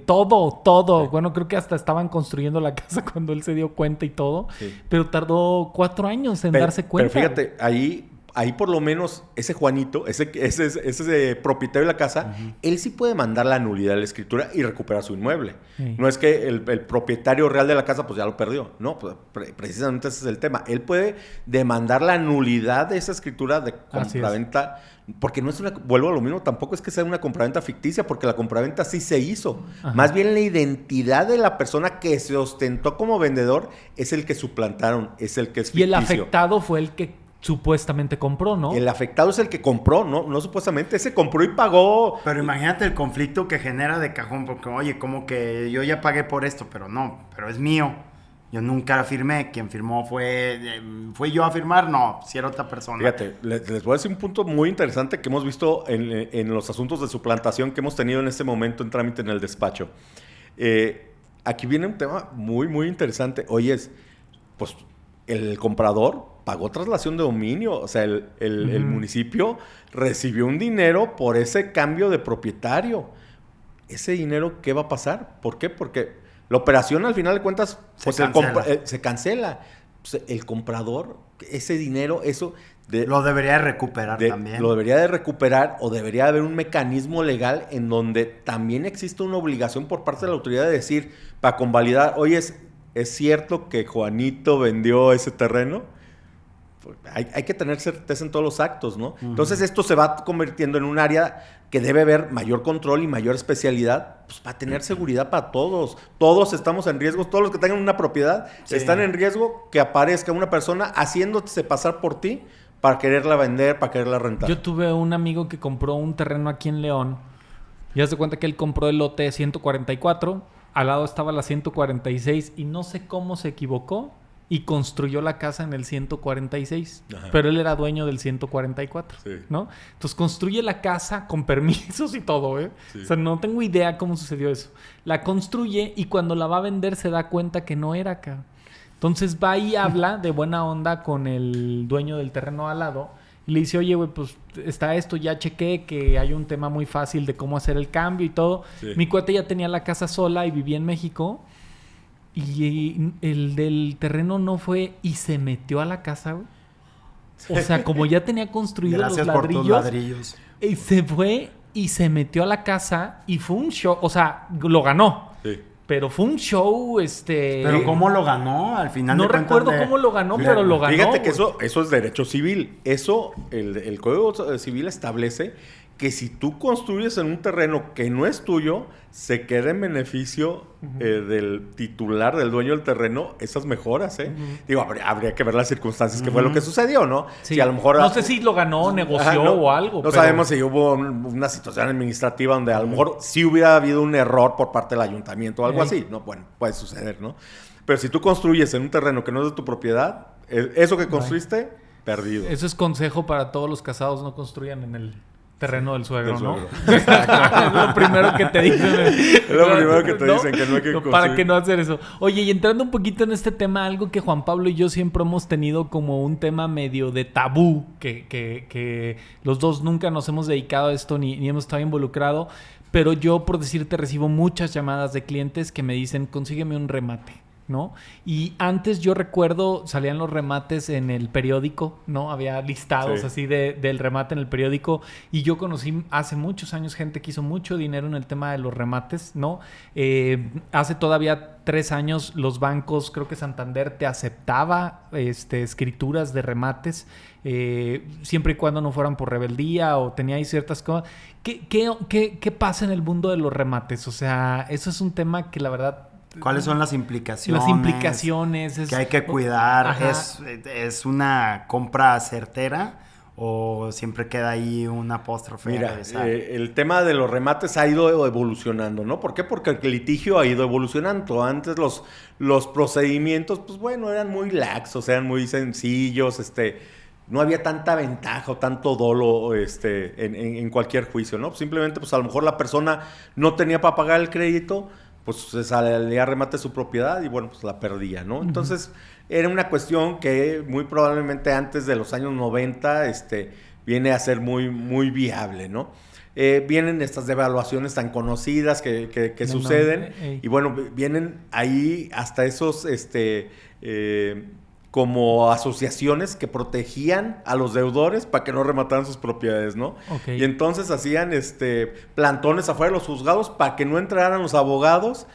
todo. Sí. Bueno, creo que hasta estaban construyendo la casa cuando él se dio cuenta y todo. Sí. Pero tardó 4 años en darse cuenta. Pero fíjate, ahí por lo menos ese Juanito, ese propietario de la casa, él sí puede mandar la nulidad de la escritura y recuperar su inmueble. Sí. No es que el propietario real de la casa pues ya lo perdió. No, pues, precisamente ese es el tema. Él puede demandar la nulidad de esa escritura de compraventa, porque no es vuelvo a lo mismo, tampoco es que sea una compraventa ficticia, porque la compraventa sí se hizo. Ajá. Más bien la identidad de la persona que se ostentó como vendedor es el que suplantaron, es el que es ficticio. Y el afectado fue el que supuestamente compró, ¿no? El afectado es el que compró, no supuestamente. Ese compró y pagó. Pero imagínate el conflicto que genera de cajón, porque oye, como que yo ya pagué por esto, pero es mío. Yo nunca firmé. Quien firmó fue yo a firmar, no, si era otra persona. Fíjate, les voy a decir un punto muy interesante que hemos visto en los asuntos de suplantación que hemos tenido en este momento en trámite en el despacho. Aquí viene un tema muy, muy interesante. Oye, pues el comprador pagó traslación de dominio, o sea, el municipio recibió un dinero por ese cambio de propietario. ¿Ese dinero qué va a pasar? ¿Por qué? Porque la operación al final de cuentas pues se cancela. Pues el comprador, ese dinero, eso... lo debería de recuperar también. Lo debería de recuperar o debería haber un mecanismo legal en donde también existe una obligación por parte de la autoridad de decir, para convalidar, oye, ¿es cierto que Juanito vendió ese terreno? hay que tener certeza en todos los actos, ¿no? Uh-huh. Entonces esto se va convirtiendo en un área que debe haber mayor control y mayor especialidad, pues para tener seguridad para todos. Todos estamos en riesgo, todos los que tengan una propiedad están en riesgo que aparezca una persona haciéndose pasar por ti para quererla vender, para quererla rentar. Yo tuve un amigo que compró un terreno aquí en León. Ya se cuenta que él compró el lote 144, al lado estaba la 146 y no sé cómo se equivocó y construyó la casa en el 146. Ajá. Pero él era dueño del 144, ¿no? Entonces construye la casa con permisos y todo, ¿eh? Sí. O sea, no tengo idea cómo sucedió eso. La construye y cuando la va a vender se da cuenta que no era acá. Entonces va y habla de buena onda con el dueño del terreno al lado y le dice, oye, güey, pues está esto, ya chequé que hay un tema muy fácil de cómo hacer el cambio y todo. Sí. Mi cuate ya tenía la casa sola y vivía en México. Y el del terreno no fue y se metió a la casa, güey. O sea, como ya tenía construido los ladrillos. Gracias por tus ladrillos. Y se fue y se metió a la casa y fue un show. O sea, lo ganó. Sí. Pero fue un show, Pero ¿cómo lo ganó? Al final no recuerdo cómo lo ganó, pero lo ganó. Fíjate que eso es derecho civil. Eso, el Código Civil establece que si tú construyes en un terreno que no es tuyo, se queda en beneficio del titular, del dueño del terreno, esas mejoras, ¿eh? Digo, habría que ver las circunstancias que fue lo que sucedió, ¿no? Sí. Si a lo mejor... No sé si lo ganó, negoció o algo. No sabemos si hubo una situación administrativa donde a lo mejor sí hubiera habido un error por parte del ayuntamiento o algo así, ¿no? Bueno, puede suceder, ¿no? Pero si tú construyes en un terreno que no es de tu propiedad, eso que construiste, perdido. Eso es consejo para todos los casados, no construyan en el terreno del suegro, ¿no? Es lo primero que te dicen. Es lo primero que te dicen, que no hay que construir. Para que no hacer eso. Oye, y entrando un poquito en este tema, algo que Juan Pablo y yo siempre hemos tenido como un tema medio de tabú, que los dos nunca nos hemos dedicado a esto ni hemos estado involucrados, pero yo, por decirte, recibo muchas llamadas de clientes que me dicen, consígueme un remate, ¿no? Y antes yo recuerdo, salían los remates en el periódico, ¿no? Había listados así del remate en el periódico y yo conocí hace muchos años gente que hizo mucho dinero en el tema de los remates, ¿no? Hace todavía 3 años los bancos, creo que Santander te aceptaba escrituras de remates, siempre y cuando no fueran por rebeldía o tenía ahí ciertas cosas. ¿Qué pasa en el mundo de los remates? O sea, eso es un tema que la verdad... ¿Cuáles son las implicaciones? Las implicaciones. Que hay que cuidar. ¿Es una compra certera o siempre queda ahí un apóstrofe? Mira, el tema de los remates ha ido evolucionando, ¿no? ¿Por qué? Porque el litigio ha ido evolucionando. Antes los procedimientos, pues bueno, eran muy laxos, eran muy sencillos, no había tanta ventaja o tanto dolo en cualquier juicio, ¿no? Simplemente, pues a lo mejor la persona no tenía para pagar el crédito, pues se salía a remate su propiedad y bueno, pues la perdía, ¿no? Entonces, era una cuestión que muy probablemente antes de los años 90 viene a ser muy, muy viable, ¿no? Vienen estas devaluaciones tan conocidas que suceden y bueno, vienen ahí hasta esos como asociaciones que protegían a los deudores para que no remataran sus propiedades, ¿no? Okay. Y entonces hacían plantones afuera de los juzgados para que no entraran los abogados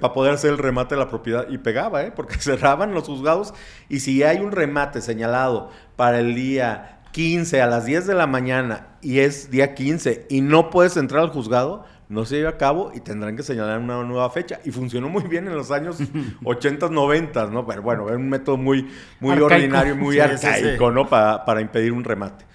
para poder hacer el remate de la propiedad. Y pegaba, porque cerraban los juzgados y si hay un remate señalado para el día 15 a las 10 de la mañana y es día 15 y no puedes entrar al juzgado, no se lleva a cabo y tendrán que señalar una nueva fecha. Y funcionó muy bien en los años 80, 90, ¿no? Pero bueno, era un método muy ordinario, muy arcaico, ¿no? Para impedir un remate.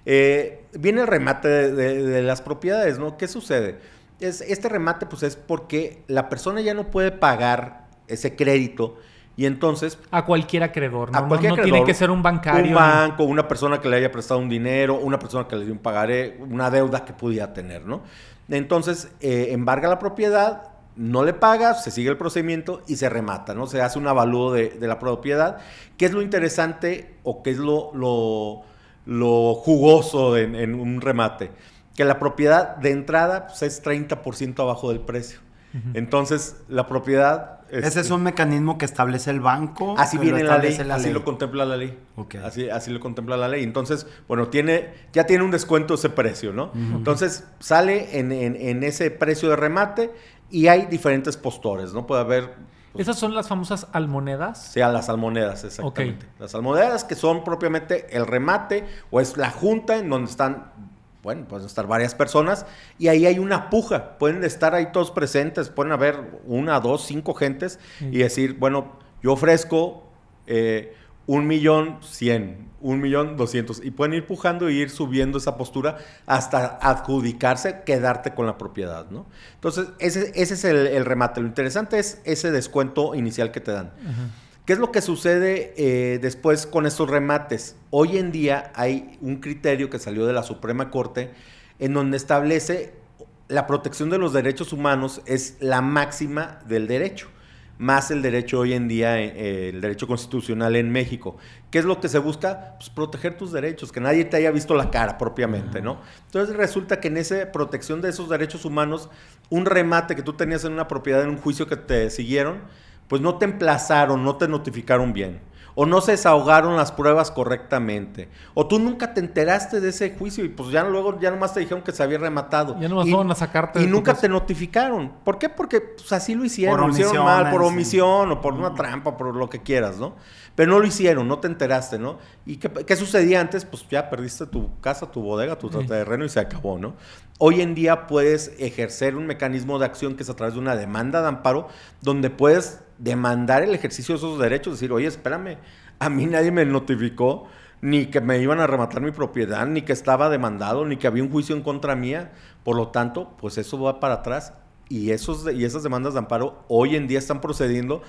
Viene el remate de las propiedades, ¿no? ¿Qué sucede? Este remate, pues, es porque la persona ya no puede pagar ese crédito y entonces... A cualquier acreedor, ¿no? A cualquier acreedor, tiene que ser un bancario. Un banco, una persona que le haya prestado un dinero, una persona que le dio un pagaré, una deuda que pudiera tener, ¿no? Entonces, embarga la propiedad, no le paga, se sigue el procedimiento y se remata, ¿no? Se hace un avalúo de la propiedad. ¿Qué es lo interesante o qué es lo jugoso en un remate? Que la propiedad de entrada pues, es 30% abajo del precio. Uh-huh. Entonces, la propiedad... ¿Ese es un mecanismo que establece el banco? Así viene en la ley, así lo contempla la ley. Okay. Así lo contempla la ley. Entonces, bueno, ya tiene un descuento ese precio, ¿no? Uh-huh. Entonces, sale en ese precio de remate y hay diferentes postores, ¿no? Puede haber ¿Esas son las famosas almonedas? Sí, a las almonedas, exactamente. Ok. Las almonedas que son propiamente el remate o es la junta en donde están, bueno, pueden estar varias personas y ahí hay una puja. Pueden estar ahí todos presentes, pueden haber 1, 2, 5 gentes y decir, bueno, yo ofrezco 1,100,000, 1,200,000 y pueden ir pujando e ir subiendo esa postura hasta adjudicarse, quedarte con la propiedad, ¿no? Entonces, ese es el remate. Lo interesante es ese descuento inicial que te dan. Ajá. ¿Qué es lo que sucede después con estos remates? Hoy en día hay un criterio que salió de la Suprema Corte en donde establece la protección de los derechos humanos es la máxima del derecho, más el derecho hoy en día, el derecho constitucional en México. ¿Qué es lo que se busca? Pues proteger tus derechos, que nadie te haya visto la cara propiamente, ¿no? Entonces resulta que en esa protección de esos derechos humanos, un remate que tú tenías en una propiedad, en un juicio que te siguieron, pues no te emplazaron, no te notificaron bien, o no se desahogaron las pruebas correctamente, o tú nunca te enteraste de ese juicio y pues ya luego ya nomás te dijeron que se había rematado. Ya nomás fueron a sacarte y de tu nunca casa. te notificaron. ¿Por qué? Porque pues, así lo hicieron, Por lo hicieron omisión, mal, por sí. omisión o por una trampa, por lo que quieras, ¿no? Pero no lo hicieron, no te enteraste, ¿no? ¿Y qué sucedía antes? Pues ya perdiste tu casa, tu bodega, tu terreno y se acabó, ¿no? Hoy en día puedes ejercer un mecanismo de acción que es a través de una demanda de amparo, donde puedes demandar el ejercicio de esos derechos, decir, oye, espérame, a mí nadie me notificó, ni que me iban a rematar mi propiedad, ni que estaba demandado, ni que había un juicio en contra mía. Por lo tanto, pues eso va para atrás y esas demandas de amparo hoy en día están procediendo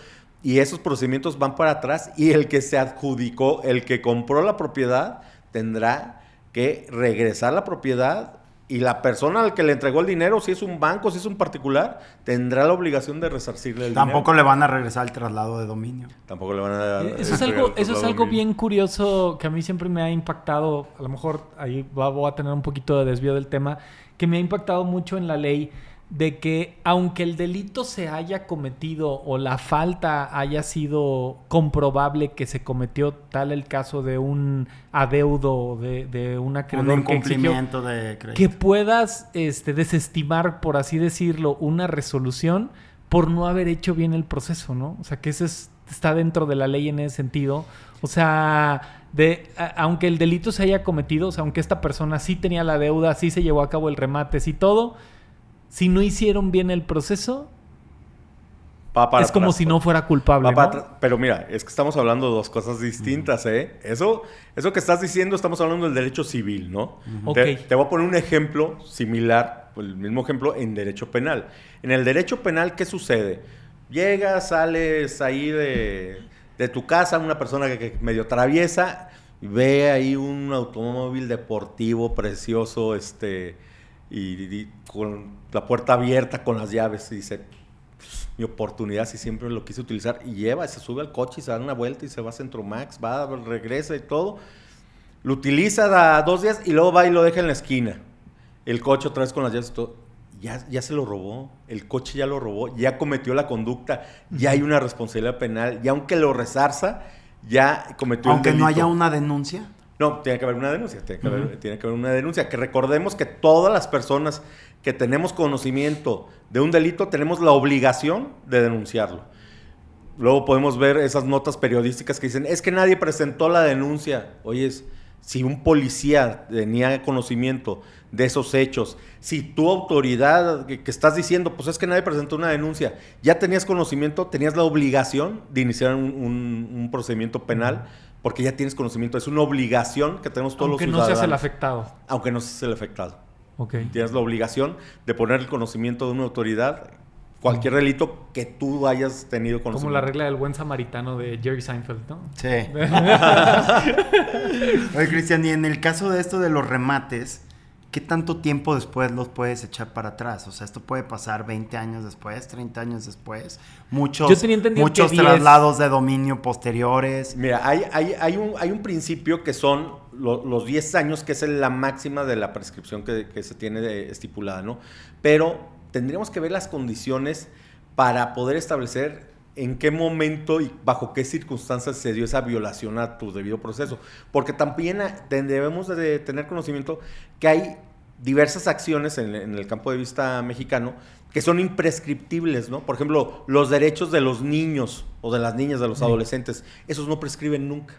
y esos procedimientos van para atrás y el que se adjudicó, el que compró la propiedad, tendrá que regresar la propiedad y la persona al que le entregó el dinero, si es un banco, si es un particular, tendrá la obligación de resarcirle el Tampoco dinero. le van a regresar el traslado de dominio. Tampoco le van a dar... Eso es algo bien curioso que a mí siempre me ha impactado. A lo mejor ahí voy a tener un poquito de desvío del tema, que me ha impactado mucho en la ley de que aunque el delito se haya cometido o la falta haya sido comprobable que se cometió, tal el caso de un adeudo de un acreedor Un que exigió, incumplimiento de crédito. que puedas desestimar, por así decirlo, una resolución por no haber hecho bien el proceso, ¿no? O sea, que eso está dentro de la ley en ese sentido. O sea, aunque el delito se haya cometido, o sea, aunque esta persona sí tenía la deuda, sí se llevó a cabo el remate, sí todo, si no hicieron bien el proceso, es como si no fuera culpable, ¿no? Pero mira, es que estamos hablando de dos cosas distintas, ¿eh? Eso que estás diciendo, estamos hablando del derecho civil, ¿no? Ok. Te voy a poner un ejemplo similar, el mismo ejemplo en derecho penal. En el derecho penal, ¿qué sucede? Llegas, sales ahí de tu casa, una persona que medio traviesa, ve ahí un automóvil deportivo precioso, y con la puerta abierta, con las llaves, y dice, mi oportunidad, si siempre lo quise utilizar, y se sube al coche y se da una vuelta y se va a Centromax, regresa y todo, lo utiliza, da 2 días y luego va y lo deja en la esquina, el coche otra vez con las llaves y todo, ya se lo robó, el coche ya lo robó, ya cometió la conducta, ya hay una responsabilidad penal, y aunque lo resarza, ya cometió el delito. Aunque no haya una denuncia. No, tiene que haber una denuncia, tiene que haber una denuncia. Que recordemos que todas las personas que tenemos conocimiento de un delito tenemos la obligación de denunciarlo. Luego podemos ver esas notas periodísticas que dicen, es que nadie presentó la denuncia. Oye, si un policía tenía conocimiento de esos hechos, si tu autoridad que estás diciendo, pues es que nadie presentó una denuncia, ya tenías conocimiento, tenías la obligación de iniciar un procedimiento penal, porque ya tienes conocimiento, es una obligación que tenemos todos los ciudadanos. Aunque no seas el afectado. Aunque no seas el afectado. Okay. Tienes la obligación de poner el conocimiento de una autoridad, cualquier delito que tú hayas tenido conocimiento. Como la regla del buen samaritano de Jerry Seinfeld, ¿no? Sí. Oye, Cristian, y en el caso de esto de los remates, ¿qué tanto tiempo después los puedes echar para atrás? O sea, esto puede pasar 20 años después, 30 años después. Muchos traslados de dominio posteriores. Mira, hay un principio que son los 10 años, que es la máxima de la prescripción que se tiene estipulada, ¿no? Pero tendríamos que ver las condiciones para poder establecer en qué momento y bajo qué circunstancias se dio esa violación a tu debido proceso. Porque también debemos de tener conocimiento que hay diversas acciones en el campo de vista mexicano que son imprescriptibles, ¿no? Por ejemplo, los derechos de los niños o de las niñas, de los adolescentes, esos no prescriben nunca.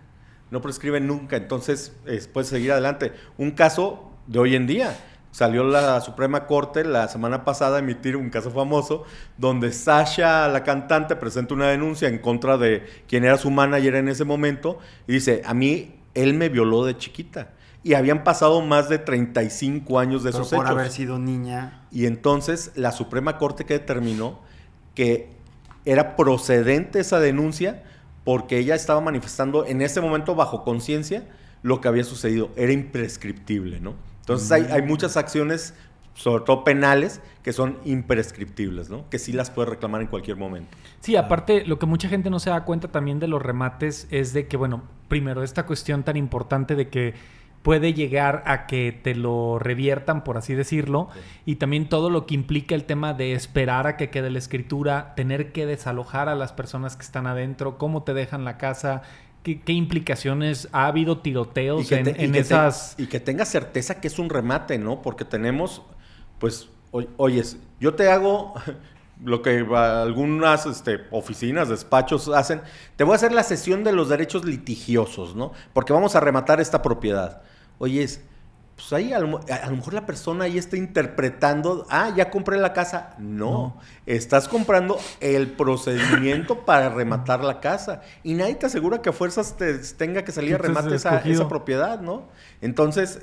No prescriben nunca, entonces puedes seguir adelante. Un caso de hoy en día, salió la Suprema Corte la semana pasada a emitir un caso famoso donde Sasha, la cantante, presenta una denuncia en contra de quien era su manager en ese momento y dice, a mí, él me violó de chiquita. Y habían pasado más de 35 años de esos hechos. Por haber sido niña. Y entonces la Suprema Corte que determinó que era procedente esa denuncia porque ella estaba manifestando en ese momento bajo conciencia lo que había sucedido. Era imprescriptible, ¿no? Entonces hay muchas acciones, sobre todo penales, que son imprescriptibles, ¿no? Que sí las puedes reclamar en cualquier momento. Sí, aparte, lo que mucha gente no se da cuenta también de los remates es de que, bueno, primero, esta cuestión tan importante de que puede llegar a que te lo reviertan, por así decirlo, sí. Y también todo lo que implica el tema de esperar a que quede la escritura, tener que desalojar a las personas que están adentro, cómo te dejan la casa, qué implicaciones, ha habido tiroteos en esas... Y que tengas certeza que es un remate, ¿no? Porque tenemos, pues, oyes, yo te hago... lo que algunas oficinas, despachos hacen, te voy a hacer la cesión de los derechos litigiosos, ¿no? Porque vamos a rematar esta propiedad. Oye, pues ahí a lo mejor la persona ahí está interpretando, ya compré la casa. No, estás comprando el procedimiento para rematar la casa. Y nadie te asegura que a fuerzas tenga que salir a remate esa propiedad, ¿no? Entonces,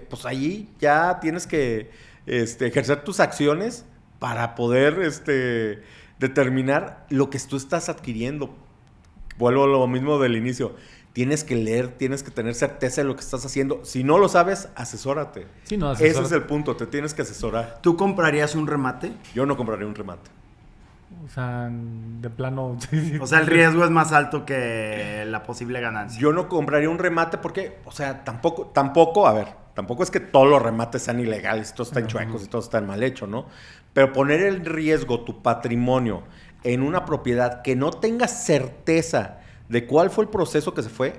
pues ahí ya tienes que ejercer tus acciones para poder determinar lo que tú estás adquiriendo. Vuelvo a lo mismo del inicio. Tienes que leer, tienes que tener certeza de lo que estás haciendo. Si no lo sabes, asesórate. Sí, no, asesórate. Ese es el punto, te tienes que asesorar. ¿Tú comprarías un remate? Yo no compraría un remate. O sea, de plano... O sea, el riesgo es más alto que la posible ganancia. Yo no compraría un remate porque, o sea, tampoco, a ver, tampoco es que todos los remates sean ilegales, todos están chuecos y todos están mal hechos, ¿no? Pero poner en riesgo tu patrimonio en una propiedad que no tengas certeza de cuál fue el proceso que se fue.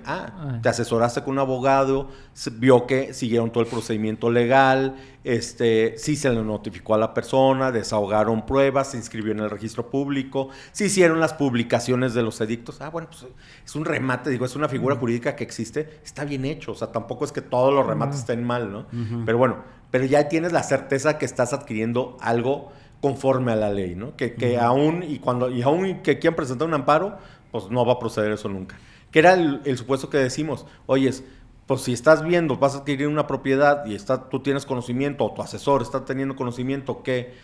Te asesoraste con un abogado, vio que siguieron todo el procedimiento legal, sí se le notificó a la persona, desahogaron pruebas, se inscribió en el registro público, se hicieron las publicaciones de los edictos. Bueno, pues es un remate, digo, es una figura jurídica que existe, está bien hecho, o sea, tampoco es que todos los remates estén mal, ¿no? Pero bueno, pero ya tienes la certeza que estás adquiriendo algo conforme a la ley, ¿no? Que aún que quieran presentar un amparo, pues no va a proceder eso nunca. Que era el supuesto que decimos, oyes, pues si estás viendo, vas a adquirir una propiedad y tú tienes conocimiento, o tu asesor está teniendo conocimiento que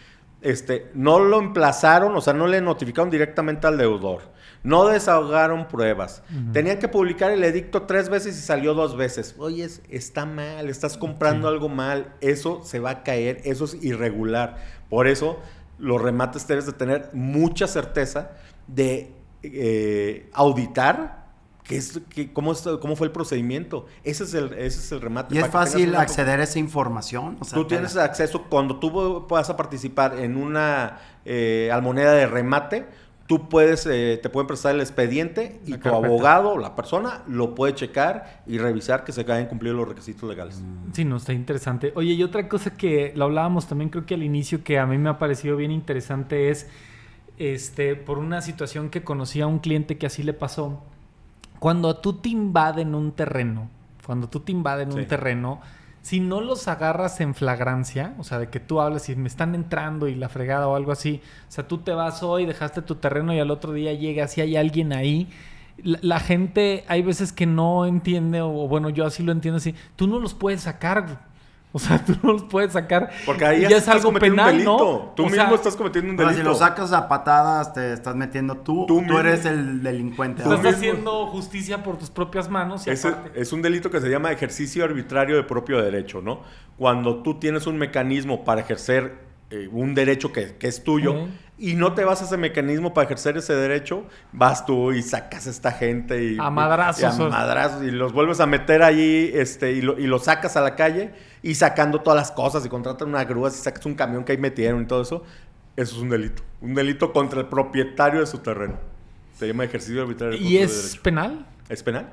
no lo emplazaron, o sea, no le notificaron directamente al deudor, no desahogaron pruebas, tenían que publicar el edicto 3 veces y salió 2 veces. Oyes, está mal, estás comprando algo mal, eso se va a caer, eso es irregular. Por eso, los remates debes de tener mucha certeza de auditar cómo fue el procedimiento. Ese es el remate. ¿Y es fácil acceder a esa información? O sea, tú tienes acceso, cuando tú vas a participar en una almoneda de remate, tú te pueden prestar el expediente y tu abogado, la persona, lo puede checar y revisar que se hayan cumplido los requisitos legales. Sí, no, está interesante. Oye, y otra cosa que lo hablábamos también creo que al inicio, que a mí me ha parecido bien interesante es por una situación que conocí a un cliente que así le pasó. Cuando tú te invaden un terreno, si no los agarras en flagrancia, o sea, de que tú hablas y me están entrando y la fregada o algo así, o sea, tú te vas hoy, dejaste tu terreno y al otro día llegas y hay alguien ahí, la gente hay veces que no entiende, o bueno, yo así lo entiendo así, tú no los puedes sacar. O sea, tú no los puedes sacar. Porque ahí ya es algo penal, un delito. ¿no? Tú mismo estás cometiendo un delito. Si lo sacas a patadas, te estás metiendo tú eres el delincuente. Estás haciendo justicia por tus propias manos. Y es un delito que se llama ejercicio arbitrario de propio derecho, ¿no? Cuando tú tienes un mecanismo para ejercer un derecho que es tuyo y no te vas a ese mecanismo para ejercer ese derecho, vas tú y sacas a esta gente a madrazos y los vuelves a meter allí y los sacas a la calle y sacando todas las cosas y contratan una grúa y sacas un camión que ahí metieron y todo eso. Eso es un delito contra el propietario de su terreno. Se llama ejercicio arbitrario de propio derecho. ¿Y es penal? ¿Es penal?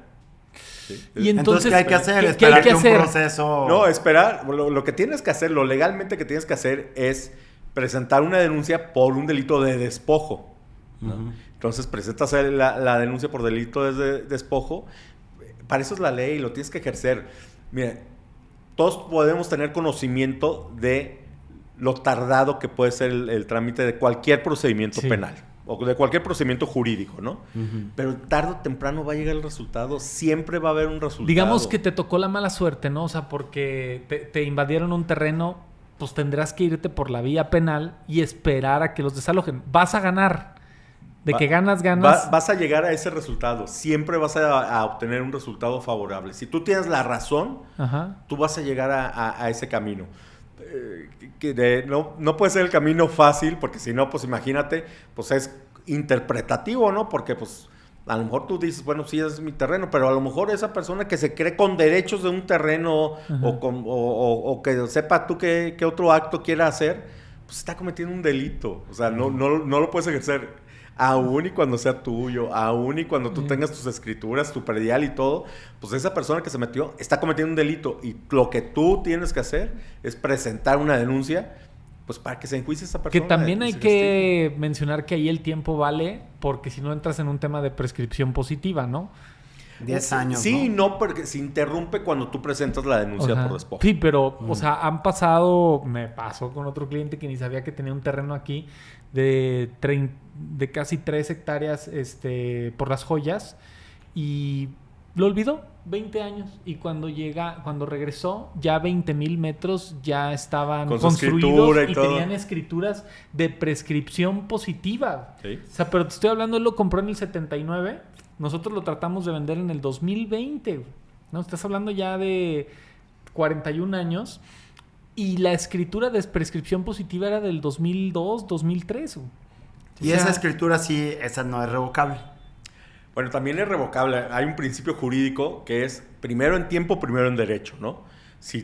¿sí? Y entonces, ¿qué hay que hacer? ¿qué Esperar hay que que un hacer? proceso... No, esperar. Lo que tienes que hacer, lo legalmente que tienes que hacer es presentar una denuncia por un delito de despojo, ¿no? Uh-huh. Entonces presentas la denuncia por delito de despojo. Para eso es la ley, lo tienes que ejercer. Mira, todos podemos tener conocimiento de lo tardado que puede ser el trámite de cualquier procedimiento penal o de cualquier procedimiento jurídico, ¿no? Uh-huh. Pero tarde o temprano va a llegar el resultado, siempre va a haber un resultado. Digamos que te tocó la mala suerte, ¿no? O sea, porque te invadieron un terreno, pues tendrás que irte por la vía penal y esperar a que los desalojen. Vas a ganar. Que ganas. Vas a llegar a ese resultado. Siempre vas a obtener un resultado favorable. Si tú tienes la razón, tú vas a llegar a ese camino. No puede ser el camino fácil, porque si no, pues imagínate, pues es interpretativo, ¿no? Porque pues a lo mejor tú dices, bueno, sí es mi terreno, pero a lo mejor esa persona que se cree con derechos de un terreno o que sepa tú qué otro acto quiera hacer, pues está cometiendo un delito. O sea, no lo puedes ejercer. Aún y cuando sea tuyo, aún y cuando tú tengas tus escrituras, tu predial y todo, pues esa persona que se metió está cometiendo un delito y lo que tú tienes que hacer es presentar una denuncia, pues para que se enjuicie esa persona. Que también hay que mencionar que ahí el tiempo vale, porque si no entras en un tema de prescripción positiva, ¿no? 10 años, sí, no, porque se interrumpe cuando tú presentas la denuncia por despojo. Sí, pero, o sea, me pasó con otro cliente que ni sabía que tenía un terreno aquí de casi 3 hectáreas por las joyas y lo olvidó, 20 años. Y cuando regresó, ya 20,000 metros ya estaban construidos y tenían escrituras de prescripción positiva. ¿Sí? O sea, pero te estoy hablando, él lo compró en el 79. Nosotros lo tratamos de vender en el 2020. ¿No? Estás hablando ya de 41 años. Y la escritura de prescripción positiva era del 2002, 2003. Y esa escritura sí, esa no es revocable. Bueno, también es revocable. Hay un principio jurídico que es primero en tiempo, primero en derecho, ¿no? Si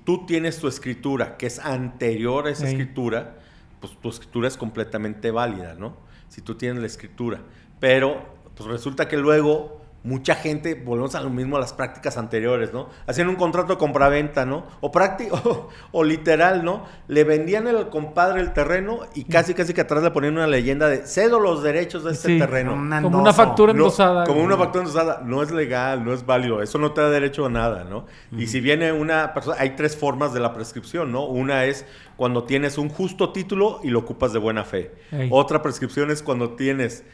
tú tienes tu escritura que es anterior a esa escritura, pues tu escritura es completamente válida, ¿no? Si tú tienes la escritura. Pero pues resulta que luego mucha gente, volvemos a lo mismo, a las prácticas anteriores, ¿no? Hacían un contrato de compraventa, ¿no? O literal, ¿no? Le vendían al compadre el terreno y casi que atrás le ponían una leyenda de cedo los derechos de este terreno. Como una factura endosada. Como una factura endosada. No es legal, no es válido. Eso no te da derecho a nada, ¿no? Uh-huh. Y si viene una persona... Hay 3 formas de la prescripción, ¿no? Una es cuando tienes un justo título y lo ocupas de buena fe. Otra prescripción es cuando tienes...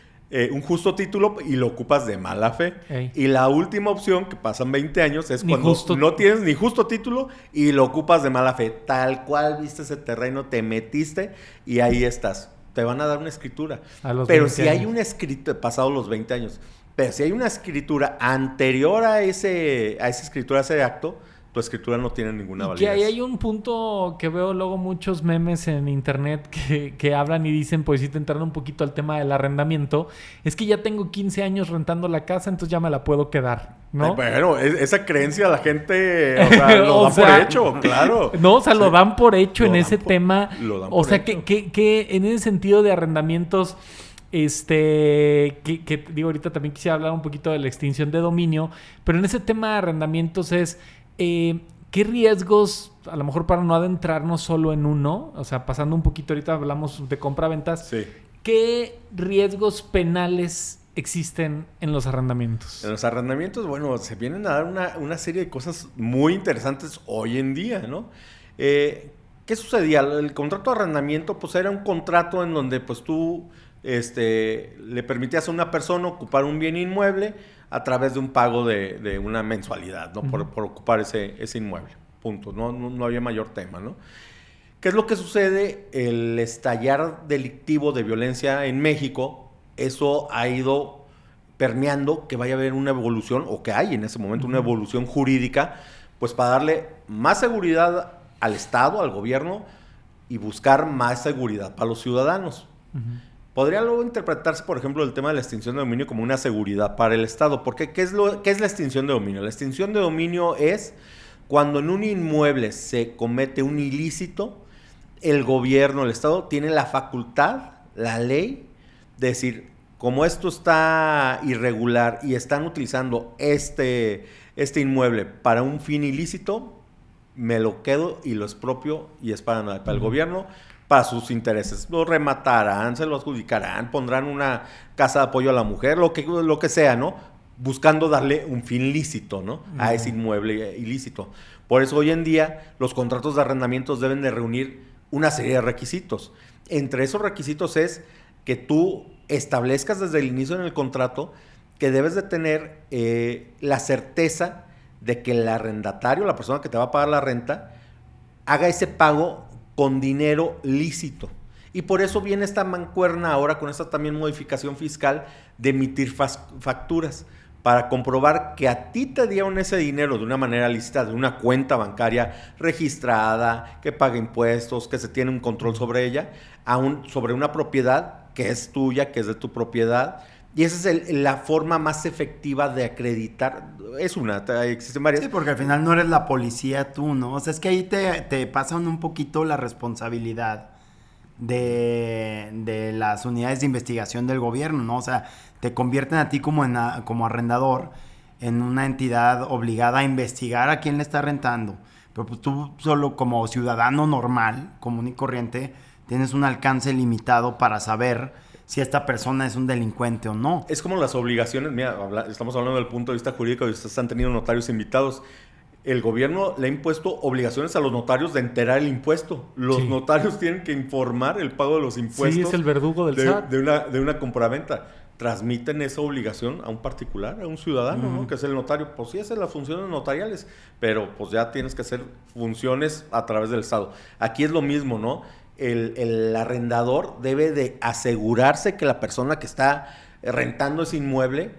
un justo título y lo ocupas de mala fe. Y la última opción, que pasan 20 años, es cuando no tienes ni justo título y lo ocupas de mala fe. Tal cual viste ese terreno, te metiste y ahí estás. Te van a dar una escritura. Pero si hay una escritura, pasados los 20 años, pero si hay una escritura anterior a esa escritura, a ese acto, tu escritura no tiene ninguna validez. Que ahí hay un punto que veo luego muchos memes en internet que hablan y dicen, pues sí, te entraron un poquito al tema del arrendamiento. Es que ya tengo 15 años rentando la casa, entonces ya me la puedo quedar, ¿no? Bueno, esa creencia la gente, o sea, lo dan por hecho, claro. No, o sea, lo dan por hecho en ese tema. O sea, que en ese sentido de arrendamientos... que digo, ahorita también quisiera hablar un poquito de la extinción de dominio, pero en ese tema de arrendamientos es... ¿qué riesgos, a lo mejor para no adentrarnos solo en uno, o sea, pasando un poquito, ahorita hablamos de compra-ventas, ¿qué riesgos penales existen en los arrendamientos? En los arrendamientos, bueno, se vienen a dar una serie de cosas muy interesantes hoy en día, ¿no? ¿Qué sucedía? El contrato de arrendamiento, pues era un contrato en donde pues tú le permitías a una persona ocupar un bien inmueble a través de un pago de una mensualidad, ¿no? Uh-huh. Por ocupar ese inmueble. Punto. No había mayor tema, ¿no? ¿Qué es lo que sucede? El estallar delictivo de violencia en México, eso ha ido permeando que vaya a haber una evolución, o que hay en ese momento una evolución jurídica, pues para darle más seguridad al Estado, al gobierno, y buscar más seguridad para los ciudadanos. Uh-huh. Podría luego interpretarse, por ejemplo, el tema de la extinción de dominio como una seguridad para el Estado. Porque ¿qué es la extinción de dominio? La extinción de dominio es cuando en un inmueble se comete un ilícito, el gobierno, el Estado, tiene la facultad, la ley, de decir, como esto está irregular y están utilizando este inmueble para un fin ilícito, me lo quedo y lo expropio y es para el gobierno, para sus intereses. Lo rematarán, se lo adjudicarán, pondrán una casa de apoyo a la mujer, lo que sea, ¿no? Buscando darle un fin lícito, ¿no? A ese inmueble ilícito. Por eso hoy en día los contratos de arrendamientos deben de reunir una serie de requisitos. Entre esos requisitos es que tú establezcas desde el inicio en el contrato que debes de tener la certeza de que el arrendatario, la persona que te va a pagar la renta, haga ese pago con dinero lícito. Y por eso viene esta mancuerna ahora con esta también modificación fiscal de emitir facturas para comprobar que a ti te dieron ese dinero de una manera lícita, de una cuenta bancaria registrada, que paga impuestos, que se tiene un control sobre ella, sobre una propiedad que es tuya, que es de tu propiedad. Y esa es la forma más efectiva de acreditar. Existen varias. Sí, porque al final no eres la policía tú, ¿no? O sea, es que ahí te pasan un poquito la responsabilidad de las unidades de investigación del gobierno, ¿no? O sea, te convierten a ti como arrendador en una entidad obligada a investigar a quién le está rentando. Pero pues tú solo como ciudadano normal, común y corriente, tienes un alcance limitado para saber si esta persona es un delincuente o no. Es como las obligaciones, mira, estamos hablando del punto de vista jurídico y ustedes han tenido notarios invitados. El gobierno le ha impuesto obligaciones a los notarios de enterar el impuesto. Los notarios tienen que informar el pago de los impuestos. Sí, es el verdugo del SAT. De una compraventa. Transmiten esa obligación a un particular, a un ciudadano, ¿no? Que es el notario. Pues sí, hacen las funciones notariales, pero pues ya tienes que hacer funciones a través del Estado. Aquí es lo mismo, ¿no? El arrendador debe de asegurarse que la persona que está rentando ese inmueble,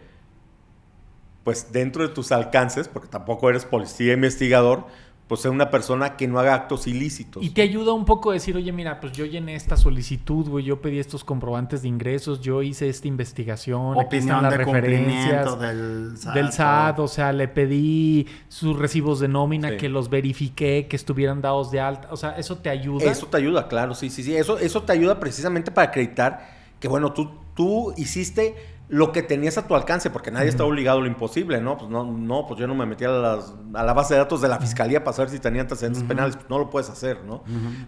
pues dentro de tus alcances, porque tampoco eres policía investigador, pues sea una persona que no haga actos ilícitos. Y te ayuda un poco a decir, oye, mira, pues yo llené esta solicitud, güey, yo pedí estos comprobantes de ingresos, yo hice esta investigación, aquí están las referencias del SAT, o sea, le pedí sus recibos de nómina, que los verifiqué, que estuvieran dados de alta, o sea, ¿eso te ayuda? Eso te ayuda, claro, sí. Eso te ayuda precisamente para acreditar que, bueno, tú hiciste lo que tenías a tu alcance, porque nadie está obligado a lo imposible, ¿no? Pues yo no me metí a la base de datos de la fiscalía para saber si tenía antecedentes penales, pues no lo puedes hacer, ¿no?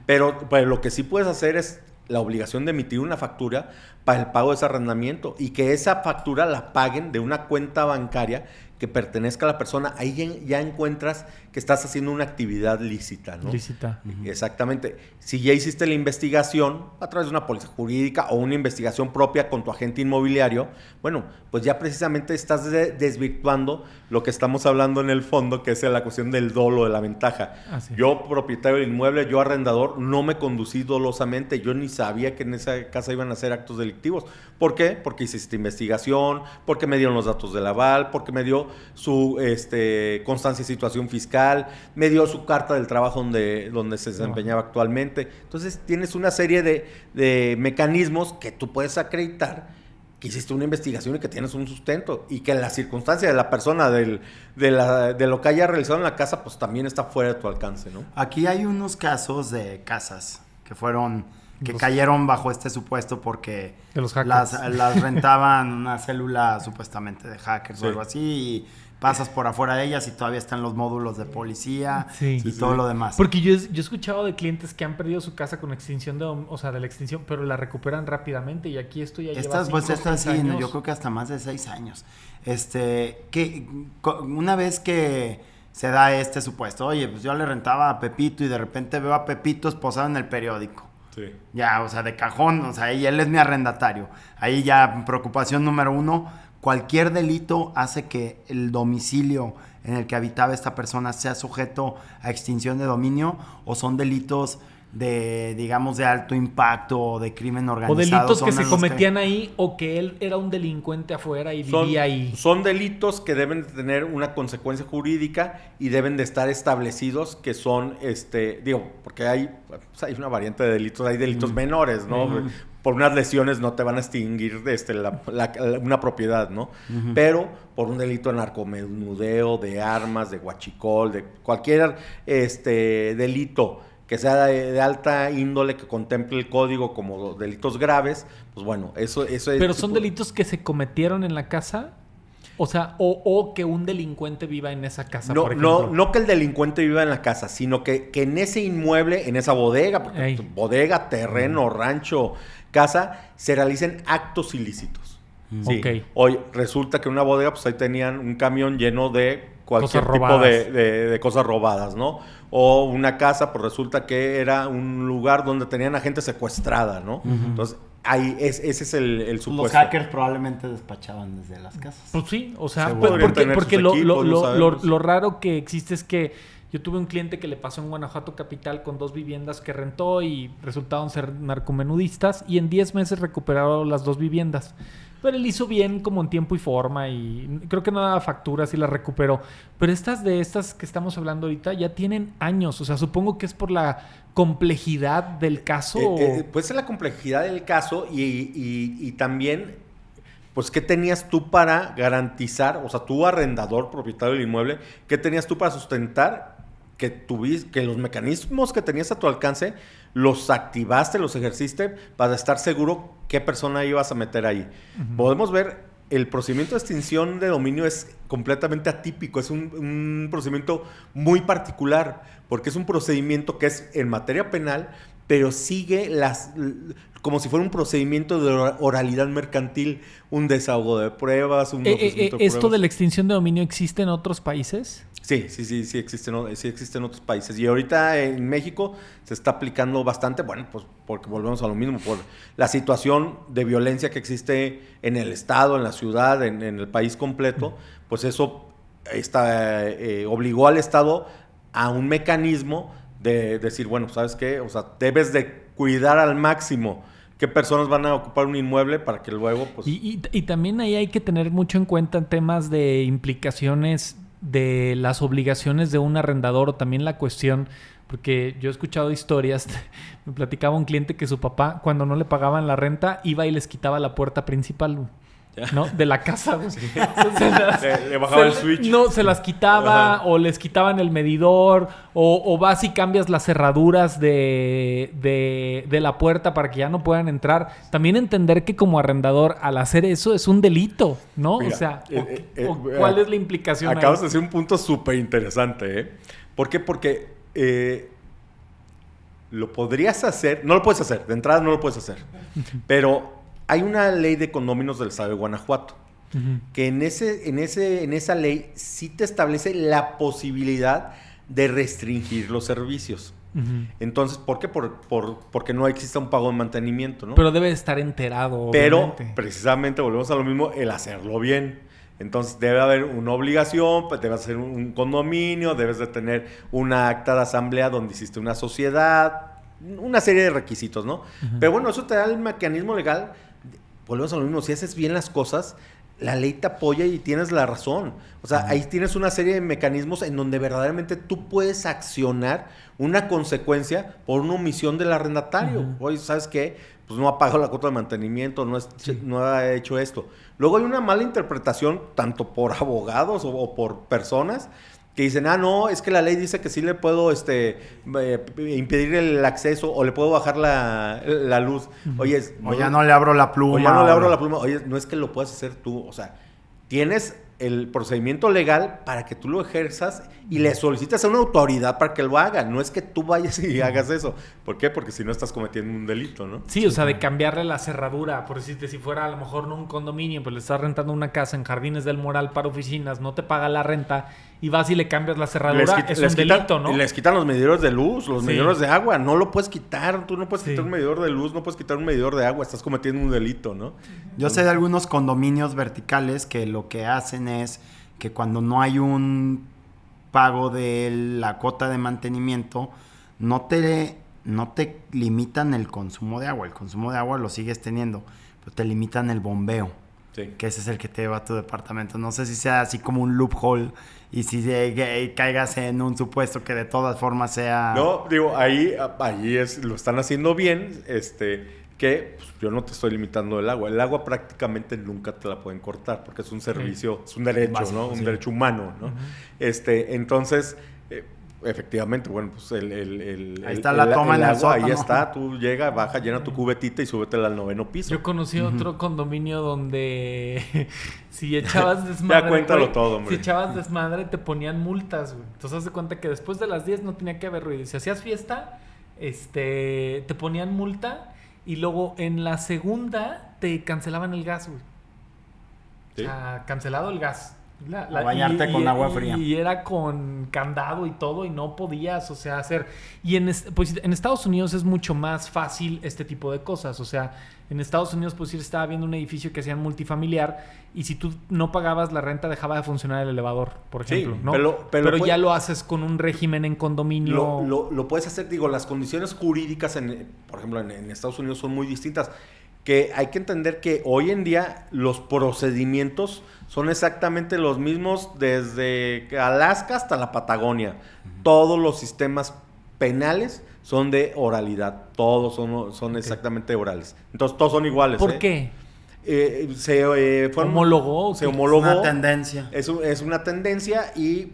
Pero lo que sí puedes hacer es la obligación de emitir una factura para el pago de ese arrendamiento y que esa factura la paguen de una cuenta bancaria que pertenezca a la persona. Ahí ya encuentras que estás haciendo una actividad lícita, ¿no? Lícita. Exactamente. Si ya hiciste la investigación a través de una póliza jurídica o una investigación propia con tu agente inmobiliario, bueno, pues ya precisamente estás desvirtuando lo que estamos hablando en el fondo, que es la cuestión del dolo, de la ventaja. Yo, propietario del inmueble, yo arrendador, no me conducí dolosamente. Yo ni sabía que en esa casa iban a hacer actos delictivos. ¿Por qué? Porque hiciste investigación, porque me dieron los datos del aval, porque me dio su constancia de situación fiscal, me dio su carta del trabajo donde se desempeñaba actualmente. Entonces tienes una serie de mecanismos que tú puedes acreditar que hiciste una investigación y que tienes un sustento y que la circunstancia de la persona, de lo que haya realizado en la casa, pues también está fuera de tu alcance, ¿no? Aquí hay unos casos de casas que cayeron bajo este supuesto porque las rentaban una célula supuestamente de hackers o algo así, y pasas por afuera de ellas y todavía están los módulos de policía todo lo demás. Porque yo he escuchado de clientes que han perdido su casa con extinción de la extinción, pero la recuperan rápidamente, y aquí esto ya lleva 5 o 6 años. Yo creo que hasta más de 6 años. Que una vez que se da este supuesto, oye, pues yo le rentaba a Pepito y de repente veo a Pepito esposado en el periódico. Sí. Ya, o sea, de cajón, o sea, y él es mi arrendatario. Ahí ya, preocupación número 1, cualquier delito hace que el domicilio en el que habitaba esta persona sea sujeto a extinción de dominio, o son delitos digamos, de alto impacto o de crimen organizado. O delitos que se cometían ahí, o que él era un delincuente afuera y vivía ahí. Son delitos que deben de tener una consecuencia jurídica y deben de estar establecidos, que son, porque hay una variante de delitos, hay delitos menores, ¿no? Por unas lesiones no te van a extinguir una propiedad, ¿no? Pero por un delito de narcomenudeo, de armas, de huachicol, de cualquier delito que sea de alta índole, que contemple el código como delitos graves, pues bueno, eso es... ¿Pero son delitos que se cometieron en la casa? O sea, o que un delincuente viva en esa casa, por ejemplo. No que el delincuente viva en la casa, sino que en ese inmueble, en esa bodega, porque bodega, terreno, rancho, casa, se realicen actos ilícitos. Sí. Okay. Hoy resulta que en una bodega, pues ahí tenían un camión lleno de cualquier tipo de cosas robadas, ¿no? O una casa, pues resulta que era un lugar donde tenían a gente secuestrada, ¿no? Entonces, ahí ese es el supuesto. Los hackers probablemente despachaban desde las casas. Pues sí, o sea, porque lo raro que existe es que yo tuve un cliente que le pasó en Guanajuato capital con 2 viviendas que rentó y resultaron ser narcomenudistas y en 10 meses recuperaron las 2 viviendas. Pero él hizo bien como en tiempo y forma y creo que no daba facturas y las recuperó. Pero estas que estamos hablando ahorita ya tienen años. O sea, supongo que es por la complejidad del caso. Puede ser la complejidad del caso y también, pues, ¿qué tenías tú para garantizar? O sea, tú arrendador, propietario del inmueble, ¿qué tenías tú para sustentar que los mecanismos que tenías a tu alcance los activaste, los ejerciste para estar seguro qué persona ibas a meter ahí? Uh-huh. Podemos ver, el procedimiento de extinción de dominio es completamente atípico, es un procedimiento muy particular, porque es un procedimiento que es en materia penal, pero sigue como si fuera un procedimiento de oralidad mercantil, un desahogo de pruebas, un ofrecimiento de pruebas. ¿Esto de la extinción de dominio existe en otros países? Sí existe en otros países. Y ahorita en México se está aplicando bastante, bueno, pues porque volvemos a lo mismo, por la situación de violencia que existe en el estado, en la ciudad, en el país completo, pues eso obligó al Estado a un mecanismo de decir, bueno, ¿sabes qué? O sea, debes de cuidar al máximo qué personas van a ocupar un inmueble para que luego, pues... Y también ahí hay que tener mucho en cuenta temas de implicaciones de las obligaciones de un arrendador o también la cuestión, porque yo he escuchado historias, me platicaba un cliente que su papá, cuando no le pagaban la renta, iba y les quitaba la puerta principal, ¿no? De la casa. Sí. Le bajaba el switch. No, se las quitaba. Ajá. O les quitaban el medidor o vas y cambias las cerraduras de la puerta para que ya no puedan entrar. También entender que como arrendador al hacer eso es un delito, ¿no? Mira, o sea, ¿cuál es la implicación? Acabas de decir un punto súper interesante, ¿eh? ¿Por qué? Porque lo podrías hacer, no lo puedes hacer, de entrada no lo puedes hacer, pero hay una ley de condóminos del estado de Guanajuato, que en esa ley sí te establece la posibilidad de restringir los servicios. Entonces, ¿por qué? Porque no existe un pago de mantenimiento, ¿no? Pero debe estar enterado, obviamente. Pero, precisamente, volvemos a lo mismo, el hacerlo bien. Entonces, debe haber una obligación, debe hacer un condominio, debes de tener una acta de asamblea donde hiciste una sociedad, una serie de requisitos, ¿no? Pero bueno, eso te da el mecanismo legal. Volvemos a lo mismo, si haces bien las cosas, la ley te apoya y tienes la razón. O sea, ahí tienes una serie de mecanismos en donde verdaderamente tú puedes accionar una consecuencia por una omisión del arrendatario. Oye, ¿sabes qué? Pues no ha pagado la cuota de mantenimiento, no ha hecho esto. Luego hay una mala interpretación, tanto por abogados o por personas, que dicen, no, es que la ley dice que sí le puedo impedir el acceso o le puedo bajar la luz. Oye, o ya no le abro la pluma. Oye, no es que lo puedas hacer tú. O sea, tienes el procedimiento legal para que tú lo ejerzas y le solicitas a una autoridad para que lo haga. No es que tú vayas y hagas eso. ¿Por qué? Porque si no estás cometiendo un delito, ¿no? Sí, o sea, de cambiarle la cerradura. Por decirte, si fuera a lo mejor no un condominio, pues le estás rentando una casa en Jardines del Moral para oficinas, no te paga la renta y vas y le cambias la cerradura, es un delito, ¿no? Y les quitan los medidores de luz, los medidores de agua. No lo puedes quitar. Tú no puedes quitar un medidor de luz, no puedes quitar un medidor de agua. Estás cometiendo un delito, ¿no? Yo sé de algunos condominios verticales que lo que hacen es que cuando no hay un pago de la cuota de mantenimiento, no te limitan el consumo de agua. El consumo de agua lo sigues teniendo, pero te limitan el bombeo. Sí. Que ese es el que te lleva a tu departamento. No sé si sea así como un loophole y si caigas en un supuesto que de todas formas sea... No, digo, ahí lo están haciendo bien, que pues, yo no te estoy limitando el agua. El agua prácticamente nunca te la pueden cortar porque es un servicio, es un derecho, básico, ¿no? Un derecho humano, ¿no? Entonces, Efectivamente, bueno, pues ahí está la toma en el agua, sótano. ahí está, tú llega, baja, llena tu cubetita y súbete al 9º piso. Yo conocí otro condominio donde si echabas desmadre... Ya cuéntalo güey, todo, hombre. Si echabas desmadre te ponían multas, güey. Entonces haz de cuenta que después de las 10 no tenía que haber ruido. Y si hacías fiesta, te ponían multa y luego en la segunda te cancelaban el gas, güey. ¿Sí? O sea, cancelado el gas. A bañarte con agua fría. Y era con candado y todo y no podías, o sea, hacer... Y pues en Estados Unidos es mucho más fácil este tipo de cosas. O sea, en Estados Unidos pues sí estaba viendo un edificio que hacían multifamiliar y si tú no pagabas la renta dejaba de funcionar el elevador, por ejemplo, Sí, ¿no? pero ya lo haces con un régimen en condominio. Lo puedes hacer, digo, las condiciones jurídicas, por ejemplo, en Estados Unidos son muy distintas. Que hay que entender que hoy en día los procedimientos son exactamente los mismos desde Alaska hasta la Patagonia. Todos los sistemas penales son de oralidad. Todos son exactamente orales. Entonces, todos son iguales. ¿Por qué? Se homologó. Se homologó. Es una tendencia. Es una tendencia y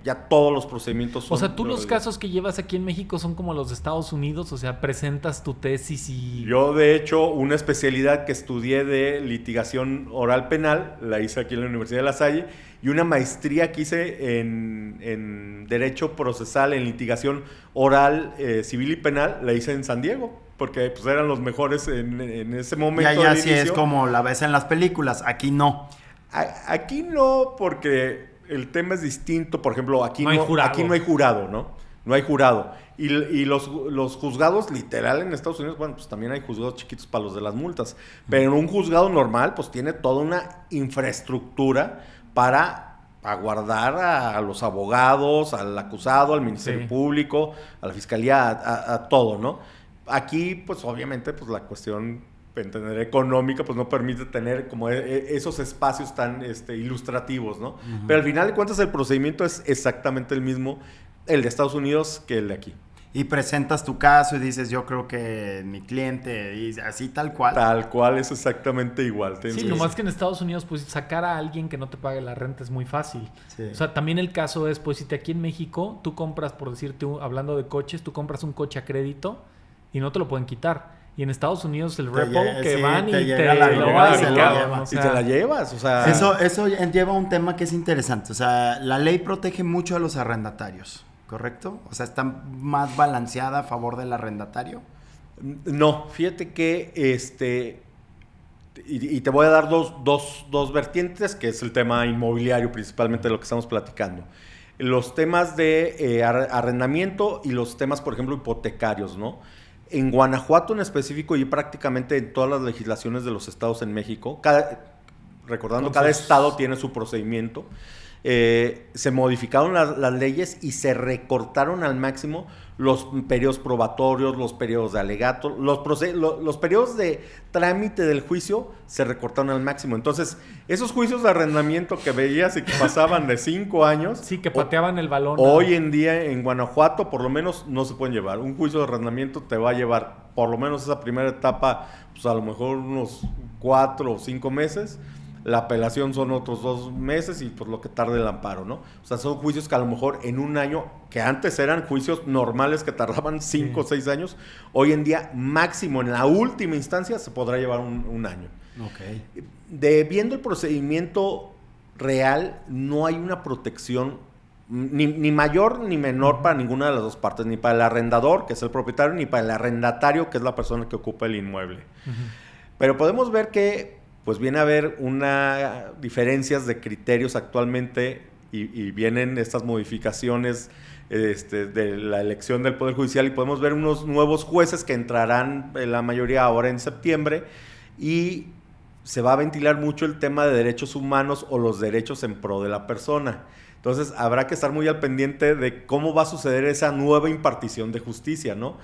ya todos los procedimientos son... O sea, tú los casos que llevas aquí en México son como los de Estados Unidos, o sea, presentas tu tesis y... Yo, de hecho, una especialidad que estudié de litigación oral penal, la hice aquí en la Universidad de La Salle, y una maestría que hice en Derecho Procesal, en litigación oral, civil y penal, la hice en San Diego. Porque pues eran los mejores en ese momento. Y allá sí es como la ves en las películas, aquí no. Aquí no, porque el tema es distinto. Por ejemplo, aquí no hay jurado, ¿no? No hay jurado. Y los juzgados, literal, en Estados Unidos, bueno, pues también hay juzgados chiquitos para los de las multas. Pero un juzgado normal, pues tiene toda una infraestructura para aguardar a los abogados, al acusado, al Ministerio Público, a la Fiscalía, a todo, ¿no? Aquí, pues obviamente, pues la cuestión entender económica, pues no permite tener como esos espacios tan ilustrativos, ¿no? Uh-huh. Pero al final de cuentas el procedimiento es exactamente el mismo, el de Estados Unidos que el de aquí. Y presentas tu caso y dices, yo creo que mi cliente, y así tal cual. Tal cual, es exactamente igual. Sí, nomás que en Estados Unidos, pues sacar a alguien que no te pague la renta es muy fácil. Sí. O sea, también el caso es, pues si aquí en México, tú compras, por decirte, hablando de coches, tú compras un coche a crédito y no te lo pueden quitar. Y en Estados Unidos el repo van y te la llevas. O sea... Eso lleva a un tema que es interesante. O sea, la ley protege mucho a los arrendatarios, ¿correcto? O sea, está más balanceada a favor del arrendatario. No, fíjate que y te voy a dar dos vertientes, que es el tema inmobiliario, principalmente de lo que estamos platicando. Los temas de arrendamiento y los temas, por ejemplo, hipotecarios, ¿no? En Guanajuato en específico y prácticamente en todas las legislaciones de los estados en México, cada estado tiene su procedimiento, se modificaron las leyes y se recortaron al máximo los periodos probatorios, los periodos de alegato, los periodos de trámite del juicio se recortaron al máximo. Entonces, esos juicios de arrendamiento que veías y que pasaban de 5 años... Sí, que pateaban el balón. Hoy en día en Guanajuato, por lo menos, no se pueden llevar. Un juicio de arrendamiento te va a llevar, por lo menos esa primera etapa, pues a lo mejor unos 4 o 5 meses. La apelación son otros 2 meses y por lo que tarde el amparo, ¿no? O sea, son juicios que a lo mejor en un año, que antes eran juicios normales que tardaban 5 o 6 años, hoy en día máximo en la última instancia se podrá llevar un año. Okay. Viendo el procedimiento real, no hay una protección ni mayor ni menor para ninguna de las dos partes, ni para el arrendador, que es el propietario, ni para el arrendatario, que es la persona que ocupa el inmueble. Pero podemos ver que pues viene a haber diferencias de criterios actualmente y vienen estas modificaciones de la elección del Poder Judicial y podemos ver unos nuevos jueces que entrarán la mayoría ahora en septiembre y se va a ventilar mucho el tema de derechos humanos o los derechos en pro de la persona. Entonces habrá que estar muy al pendiente de cómo va a suceder esa nueva impartición de justicia, ¿no?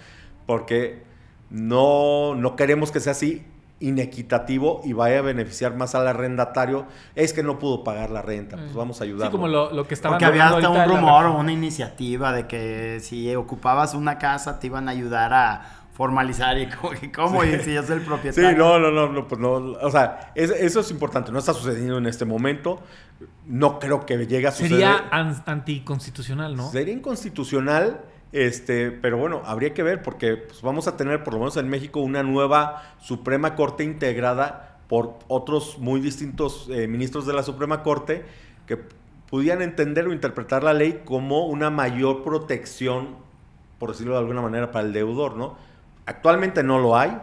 Porque no queremos que sea así inequitativo y vaya a beneficiar más al arrendatario. Es que no pudo pagar la renta, pues vamos a ayudarlo. Sí, como lo que estaban porque había hasta un rumor o una iniciativa de que si ocupabas una casa te iban a ayudar a formalizar y cómo y si yo soy el propietario. Sí, no, pues no, o sea, eso es importante, no está sucediendo en este momento, no creo que llegue a suceder. Sería anticonstitucional, ¿no? Sería inconstitucional, pero bueno, habría que ver porque pues, vamos a tener, por lo menos en México, una nueva Suprema Corte integrada por otros muy distintos ministros de la Suprema Corte que pudieran entender o interpretar la ley como una mayor protección, por decirlo de alguna manera, para el deudor, ¿no? Actualmente no lo hay,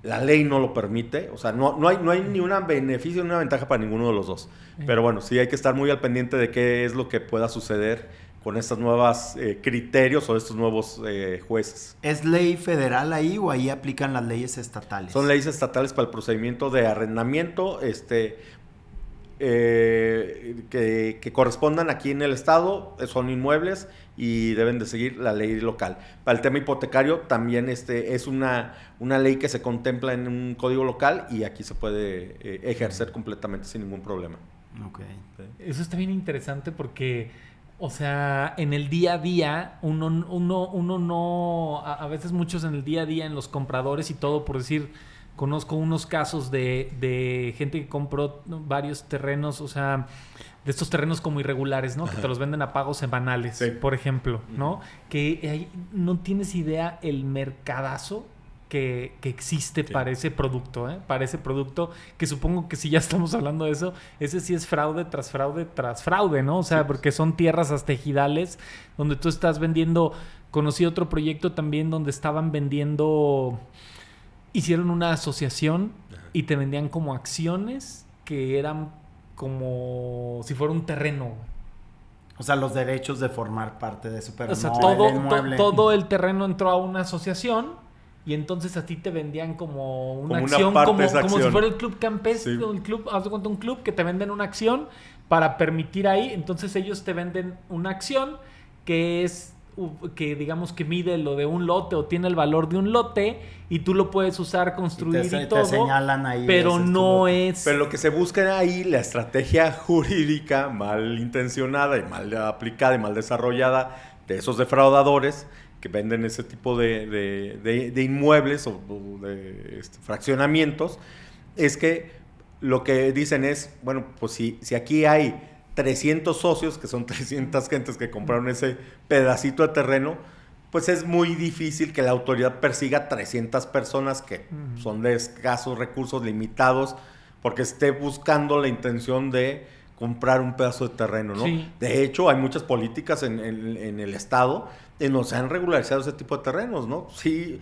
la ley no lo permite, o sea, no hay ni un beneficio ni una ventaja para ninguno de los dos. Pero bueno, sí hay que estar muy al pendiente de qué es lo que pueda suceder con estos nuevos criterios o estos nuevos jueces. ¿Es ley federal ahí o ahí aplican las leyes estatales? Son leyes estatales para el procedimiento de arrendamiento, que correspondan aquí en el estado, son inmuebles y deben de seguir la ley local. Para el tema hipotecario también es una ley que se contempla en un código local y aquí se puede ejercer completamente sin ningún problema. Okay. Eso está bien interesante porque, o sea, en el día a día, uno no, a veces muchos en el día a día, en los compradores y todo, por decir, conozco unos casos de gente que compró varios terrenos, o sea, de estos terrenos como irregulares, ¿no? Que te los venden a pagos semanales, sí, por ejemplo, ¿no? Que no tienes idea el mercadazo que existe, sí, para ese producto, ¿eh? Para ese producto, que supongo que si ya estamos hablando de eso, ese sí es fraude tras fraude tras fraude, ¿no? O sea, sí, porque son tierras hasta ejidales donde tú estás vendiendo. Conocí otro proyecto también donde estaban vendiendo, hicieron una asociación y te vendían como acciones que eran como si fuera un terreno. O sea, los derechos de formar parte de eso, pero o sea, no todo el terreno entró a una asociación. Y entonces a ti te vendían como una acción, como si fuera el club campestre, sí, un club, haz de cuenta un club que te venden una acción para permitir ahí. Entonces ellos te venden una acción que digamos que mide lo de un lote o tiene el valor de un lote y tú lo puedes usar, construir y todo. Te señalan ahí. Pero no es... Pero lo que se busca ahí, la estrategia jurídica mal intencionada y mal aplicada y mal desarrollada de esos defraudadores que venden ese tipo de inmuebles o de fraccionamientos, es que lo que dicen es, bueno, pues si aquí hay 300 socios, que son 300 gentes que compraron ese pedacito de terreno, pues es muy difícil que la autoridad persiga 300 personas que son de escasos recursos limitados, porque esté buscando la intención de comprar un pedazo de terreno, ¿no? Sí. De hecho, hay muchas políticas en el estado en donde se han regularizado ese tipo de terrenos, ¿no? Sí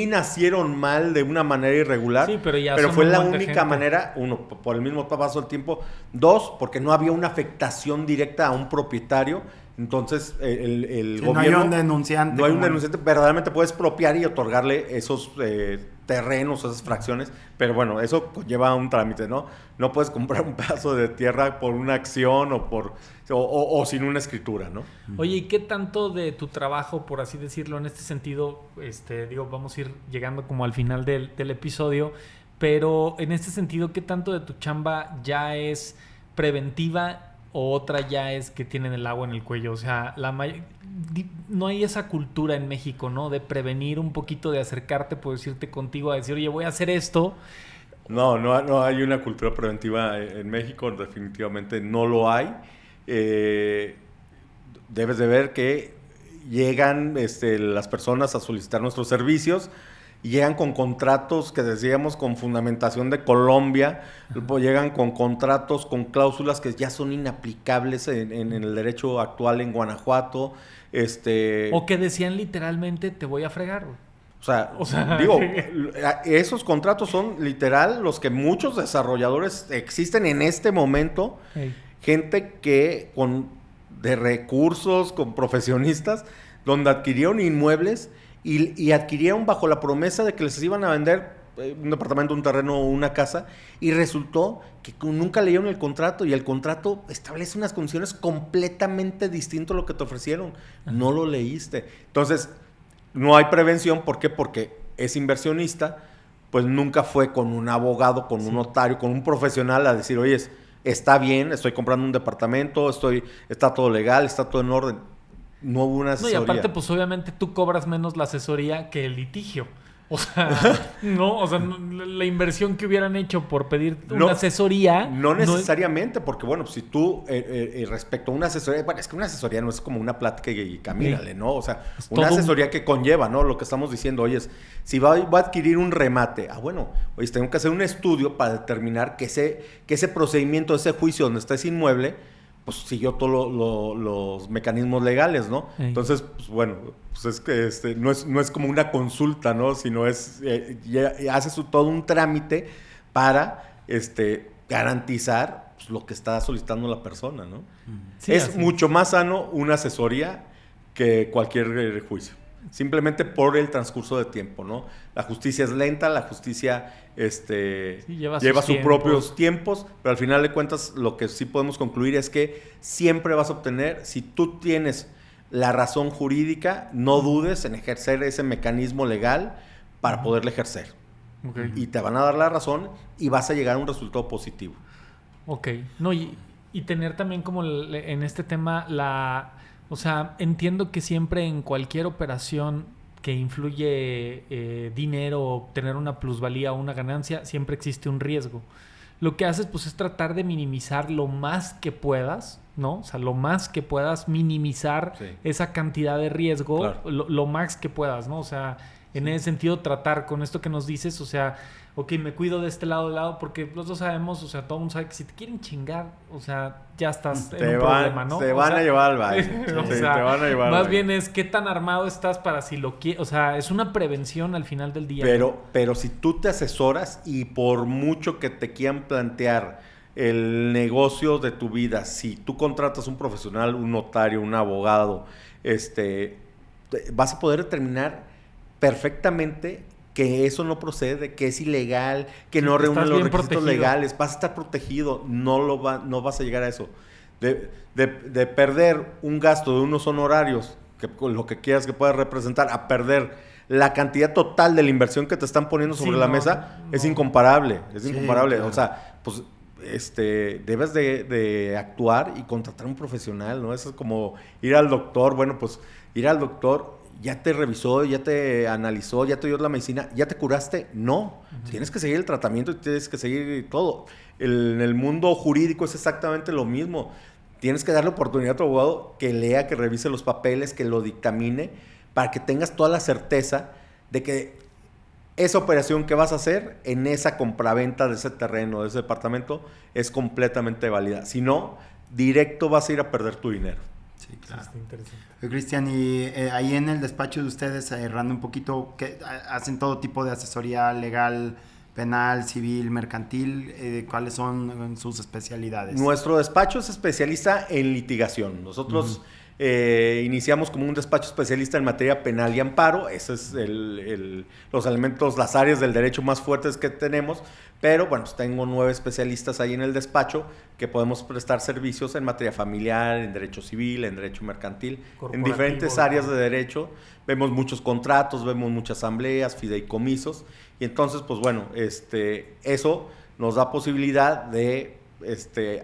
nacieron mal de una manera irregular, sí, pero fue la única manera, uno, por el mismo paso del tiempo, dos, porque no había una afectación directa a un propietario. Entonces el gobierno... No hay un denunciante. No hay un denunciante, verdaderamente puedes expropiar y otorgarle esos terrenos, esas fracciones, pero bueno, eso lleva un trámite, ¿no? No puedes comprar un pedazo de tierra por una acción o sin una escritura, ¿no? Oye, ¿y qué tanto de tu trabajo, por así decirlo, en este sentido, vamos a ir llegando como al final del episodio, pero en este sentido, ¿qué tanto de tu chamba ya es preventiva o otra ya es que tienen el agua en el cuello? O sea, no hay esa cultura en México, ¿no? De prevenir un poquito, de acercarte, por decirte contigo, a decir, oye, voy a hacer esto. No hay una cultura preventiva en México, definitivamente no lo hay. Debes de ver que llegan las personas a solicitar nuestros servicios, llegan con contratos que decíamos con fundamentación de Colombia, llegan con contratos con cláusulas que ya son inaplicables en el derecho actual en Guanajuato. O que decían literalmente, te voy a fregar. O sea, digo, esos contratos son literal los que muchos desarrolladores existen en este momento. Hey. Gente que de recursos, con profesionistas, donde adquirieron inmuebles y adquirieron bajo la promesa de que les iban a vender un departamento, un terreno o una casa, y resultó que nunca leyeron el contrato, y el contrato establece unas condiciones completamente distintas a lo que te ofrecieron. No lo leíste. Entonces, no hay prevención. ¿Por qué? Porque es inversionista, pues nunca fue con un abogado, con un notario, con un profesional a decir, oye, está bien, estoy comprando un departamento, está todo legal, está todo en orden. No hubo una asesoría. No, y aparte, pues obviamente tú cobras menos la asesoría que el litigio. O sea, la inversión que hubieran hecho por pedir una asesoría... No necesariamente, porque bueno, si tú, respecto a una asesoría, bueno, es que una asesoría no es como una plática y camínale, ¿no? O sea, es una asesoría que conlleva, ¿no? Lo que estamos diciendo, oye, si va a adquirir un remate, bueno, oye, tengo que hacer un estudio para determinar que ese procedimiento, ese juicio donde está ese inmueble, pues siguió todos los mecanismos legales, ¿no? Sí. Entonces, pues bueno, pues es que no es como una consulta, ¿no? Sino es, haces todo un trámite para garantizar pues, lo que está solicitando la persona, ¿no? Sí, es mucho más sano una asesoría que cualquier juicio. Simplemente por el transcurso de tiempo, ¿no? La justicia es lenta, la justicia lleva sus propios tiempos, pero al final de cuentas lo que sí podemos concluir es que siempre vas a obtener, si tú tienes la razón jurídica, no dudes en ejercer ese mecanismo legal para poderle ejercer. Okay. Y te van a dar la razón y vas a llegar a un resultado positivo. Ok. No, y tener también como en este tema o sea, entiendo que siempre en cualquier operación que influye dinero, tener una plusvalía o una ganancia, siempre existe un riesgo. Lo que haces pues es tratar de minimizar lo más que puedas, ¿no? O sea, lo más que puedas minimizar esa cantidad de riesgo, claro. lo más que puedas, ¿no? O sea, en ese sentido tratar con esto que nos dices, o sea, ok, me cuido de este lado, porque los dos sabemos, o sea, todo el mundo sabe que si te quieren chingar, o sea, ya estás en un problema, ¿no? Te van a llevar al baile. O sea, te van a llevar más bien es qué tan armado estás para si lo quieres, o sea, es una prevención al final del día. Pero si tú te asesoras y por mucho que te quieran plantear el negocio de tu vida, si tú contratas un profesional, un notario, un abogado, vas a poder determinar perfectamente que eso no procede, que es ilegal, que no reúne los requisitos legales, vas a estar protegido, no vas a llegar a eso. De perder un gasto de unos honorarios, que lo que quieras que pueda representar, a perder la cantidad total de la inversión que te están poniendo sobre la mesa, es incomparable, Claro. O sea, pues debes de actuar y contratar a un profesional, ¿no? Eso es como ir al doctor, bueno, pues ir al doctor... ¿Ya te revisó, ya te analizó, ya te dio la medicina, ya te curaste? No. Tienes que seguir el tratamiento y tienes que seguir todo. En el mundo jurídico es exactamente lo mismo. Tienes que darle oportunidad a tu abogado que lea, que revise los papeles, que lo dictamine, para que tengas toda la certeza de que esa operación que vas a hacer en esa compraventa de ese terreno, de ese departamento, es completamente válida. Si no, directo vas a ir a perder tu dinero. Sí, claro. Sí, está interesante. Cristian, y ahí en el despacho de ustedes, errando un poquito, que hacen todo tipo de asesoría legal, penal, civil, mercantil, ¿cuáles son sus especialidades? Nuestro despacho es especialista en litigación. Nosotros iniciamos como un despacho especialista en materia penal y amparo. Esos es los elementos, las áreas del derecho más fuertes que tenemos. Pero bueno, pues tengo 9 especialistas ahí en el despacho que podemos prestar servicios en materia familiar, en derecho civil, en derecho mercantil, en diferentes áreas de derecho. Vemos muchos contratos, vemos muchas asambleas, fideicomisos. Y entonces, pues bueno, eso nos da posibilidad de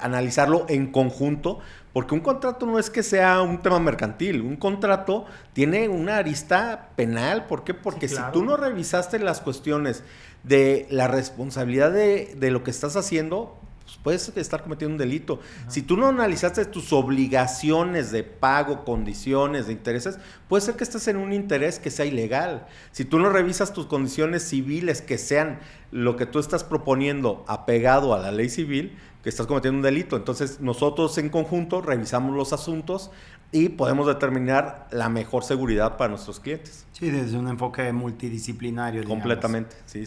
analizarlo en conjunto, porque un contrato no es que sea un tema mercantil, un contrato tiene una arista penal. ¿Por qué? Porque sí, claro. Si tú no revisaste las cuestiones de la responsabilidad de lo que estás haciendo, pues puedes estar cometiendo un delito. Ajá. Si tú no analizaste tus obligaciones de pago, condiciones, de intereses, puede ser que estés en un interés que sea ilegal. Si tú no revisas tus condiciones civiles que sean lo que tú estás proponiendo apegado a la ley civil, que estás cometiendo un delito. Entonces nosotros en conjunto revisamos los asuntos y podemos determinar la mejor seguridad para nuestros clientes. Sí, desde un enfoque multidisciplinario. Completamente, sí.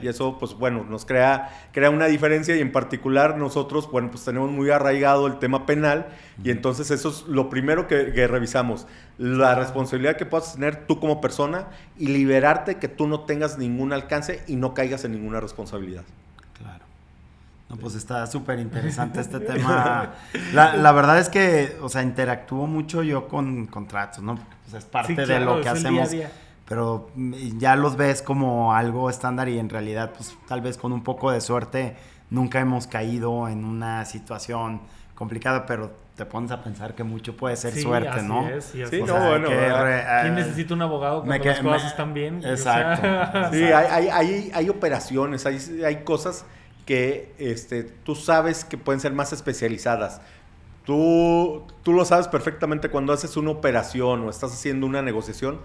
Y eso, pues bueno, nos crea una diferencia, y en particular nosotros, bueno, pues tenemos muy arraigado el tema penal, y entonces eso es lo primero que revisamos, la responsabilidad que puedas tener tú como persona y liberarte, que tú no tengas ningún alcance y no caigas en ninguna responsabilidad. Claro. No, pues está súper interesante este tema. La verdad es que, o sea, interactúo mucho yo con contratos, ¿no? Porque pues, es parte de lo que hacemos. Día a día. Pero ya los ves como algo estándar, y en realidad, pues tal vez con un poco de suerte nunca hemos caído en una situación complicada, pero te pones a pensar que mucho puede ser Sí, suerte, así ¿no? es, sí, Sí, o no, sea, bueno, ¿quién necesita un abogado cuando las cosas están bien? Exacto. Sí, hay operaciones, hay cosas que tú sabes que pueden ser más especializadas. Tú lo sabes perfectamente cuando haces una operación o estás haciendo una negociación,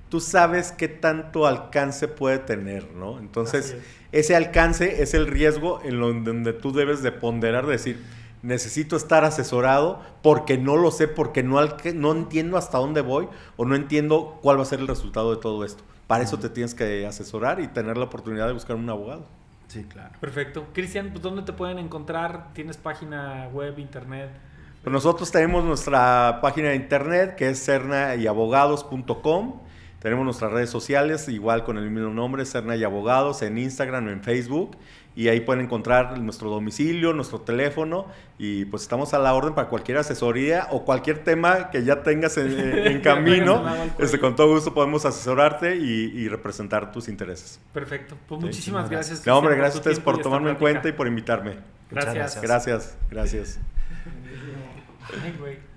tú sabes qué tanto alcance puede tener, ¿no? Entonces, ese alcance es el riesgo en donde tú debes de ponderar, de decir, necesito estar asesorado porque no lo sé, porque no entiendo hasta dónde voy o no entiendo cuál va a ser el resultado de todo esto. Para eso te tienes que asesorar y tener la oportunidad de buscar un abogado. Sí, claro. Perfecto. Cristian, pues ¿dónde te pueden encontrar? ¿Tienes página web, internet? Pues nosotros tenemos nuestra página de internet que es cernaabogados.com. Tenemos nuestras redes sociales, igual con el mismo nombre, Cerna y Abogados, en Instagram, en Facebook. Y ahí pueden encontrar nuestro domicilio, nuestro teléfono. Y pues estamos a la orden para cualquier asesoría o cualquier tema que ya tengas en camino. Con todo gusto podemos asesorarte y representar tus intereses. Perfecto. Pues muchísimas gracias. No, hombre, gracias a tu ustedes tiempo por y tomarme en esta plática. cuenta y por invitarme. Gracias. Gracias. Ay, güey.